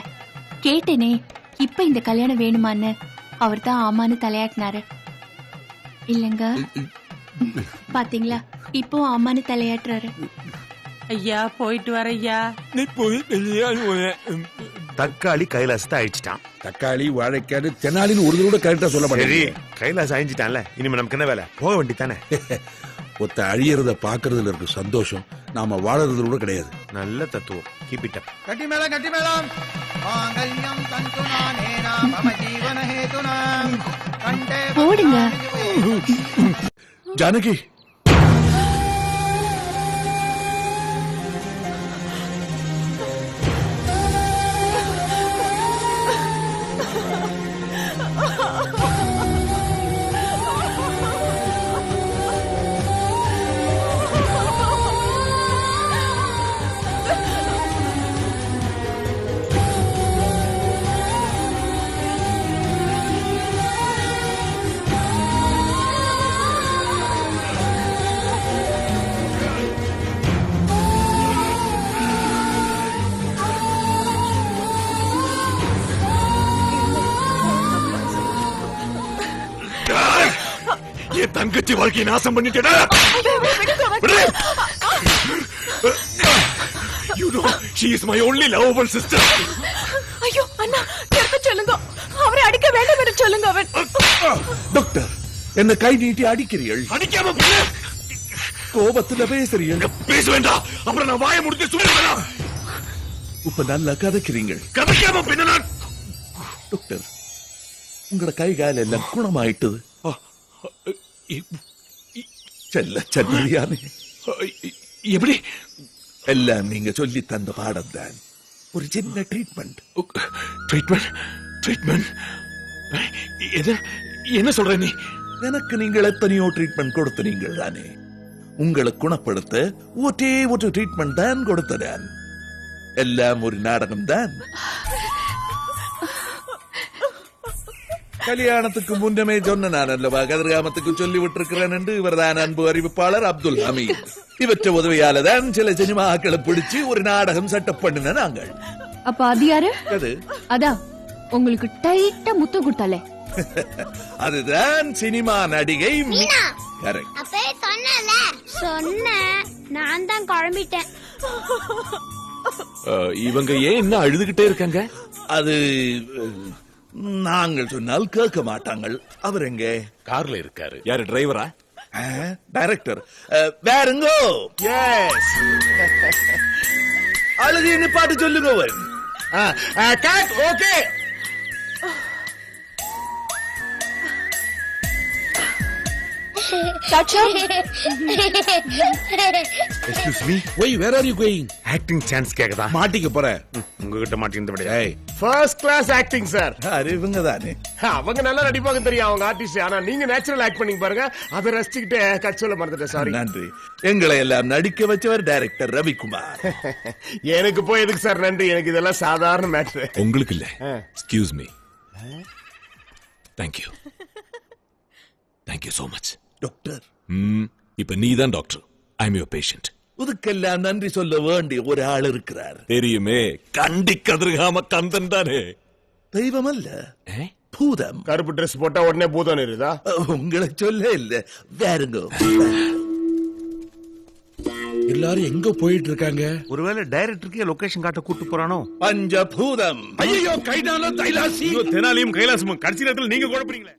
கேட்டேனே இப்ப இந்த கல்யாணம் வேணுமான்னு. அவர் தான் ஆமான்னு தலையாட்டினாரு. இல்லங்க பாத்தீங்களா, இப்போ ஆமான்னு தலையாட்டுறாரு. ஐயா போயிட்டு வர ஐயா. நீ போய் தக்காளி கைலாசத்தை அழிச்சிட்டான். தக்காளி வாழைக்காடு தெனாலின்னு ஒரு கூட கரெக்டா சொல்ல மாட்டேன். கைலாசம் அழிஞ்சிட்டான்ல, இனிமே நமக்கு என்ன வேலை? போக வேண்டித்தானே. ஒத்த அழியறத பாக்குறதுல இருக்கு சந்தோஷம், நாம வாழறது கூட கிடையாது. நல்ல தத்துவம். Keep it up. கட்டி மேளம் மாங்கல்யம் தந்துநானேனா மம ஜீவன ஹேதுனா கண்டே போடுங்க. ஜானகி, என் தங்கச்சி வாழ்க்கையை நாசம் பண்ணிட்டேடா. You know, she is my only lovable sister. ஐயோ அண்ணா, திருப்ப சொல்லுங்க. அவரை அடிக்க வேண்டாம் என்று சொல்லுங்க. அவன் டாக்டர் என்ன கை நீட்டி அடிக்கிறீர்கள்? அடிக்காம பின்ன கோபத்துல பேசுறீர்கள். பேச வேண்டாம், அப்புறம் நான் வாயை முடிக்க சொல்லிடுவேன். இப்ப நல்லா கதைக்கிறீங்க. கதைக்காம பின்ன நான் டாக்டர், உங்களோட கை கால எல்லாம் குணமாயிட்டது. செல்ல செல்லியானே, எப்படி? எல்லாம் நீங்க சொல்லி தந்த பாடம் தான். ஒரு சின்ன ட்ரீட்மெண்ட். ட்ரீட்மெண்ட் என்ன சொல்ற நீ? எனக்கு நீங்கள் எத்தனையோ ட்ரீட்மெண்ட் கொடுத்த நீங்கள் தானே. உங்களை குணப்படுத்த ஒரே ஒரு ட்ரீட்மெண்ட் தான் கொடுத்ததான். எல்லாம் ஒரு நாடகம் தான். கல்யாணத்துக்கு முன்னமே சொன்ன நான் அல்லவா கதிர்காமத்துக்கு சொல்லி விட்டிருக்கிறேன் என்று. இவர்தான் அன்பு அறிவிப்பாளர் அப்துல் ஹமீத். இவற்றை உதவியால தான் சில சினிமாக்களை பிடிச்சு ஒரு நாடகம் செட்டப் பண்ணின நாங்கள். அப்ப அது யாரு? அது அதான் உங்களுக்கு டைட்டா முத்தம் கொடுத்தாலே. அதுதான் சினிமா நடிகை. அப்பே சொன்னல சொன்ன, நான் தான் குழம்பிட்டேன். இவங்க ஏன் இன்னும் அழுதுகிட்டே இருக்காங்க? அது நாங்கள் சொன்னால் கேட்க மாட்டாங்கள். அவர் எங்க? கார்ல இருக்காரு. யாரு, டிரைவரா? டைரக்டர். வேறுங்கோ. அழுகி நிப்பாட்டு சொல்லுங்க. Okay. Excuse me. Why, where are you going? Acting chance கேக்குதா? மாட்டிக்க போற. உங்ககிட்ட மாட்டிக்கிட்டு விட. First class acting sir. இவங்க தானே. அவங்க நல்லா நடிப்பாங்க தெரியும், அவங்க ஆர்டிஸ்ட். ஆனா நீங்க நேச்சுரல் ஆக்ட் பண்ணி பாருங்க. அதை ரசிச்சுக்கிட்டு கட்சியில மறந்துட்டேன். சாரி. நன்றி. எங்களை எல்லாம் நடிக்க வச்சவர் டைரக்டர் ரவிக்குமார். எனக்கு போய் எதுக்கு சார் நன்றி? எனக்கு இதெல்லாம் சாதாரண மேட்டர். உங்களுக்கு இல்ல. Excuse me. Thank you. Thank you so much. Doctor, இப்ப நீ தான் doctor. I am your patient. இதுக்கெல்லாம் நன்றி சொல்ல வேண்டிய ஒரு ஆள் இருக்கிறார். தெரியுமே, கண்டி கதிர்காம கந்தன் தானே. தெய்வம் அல்ல, பூதம். கருப்பு ட்ரெஸ் போட்டா உடனே பூதம் இருக்குதா? உங்களை சொல்ல இல்ல, வேறுங்க. எல்லாரும் எங்க போயிட்டு இருக்காங்க? ஒருவேளை டைரக்டருக்கு லொகேஷன் காட்ட கூட்டு போறானோ? பஞ்சபூதம். ஐயோ, கைதாலும் தைலாசி. தெனாலியும் கைலாசமும் கடைசி நேரத்தில் நீங்க குழப்பறீங்களே.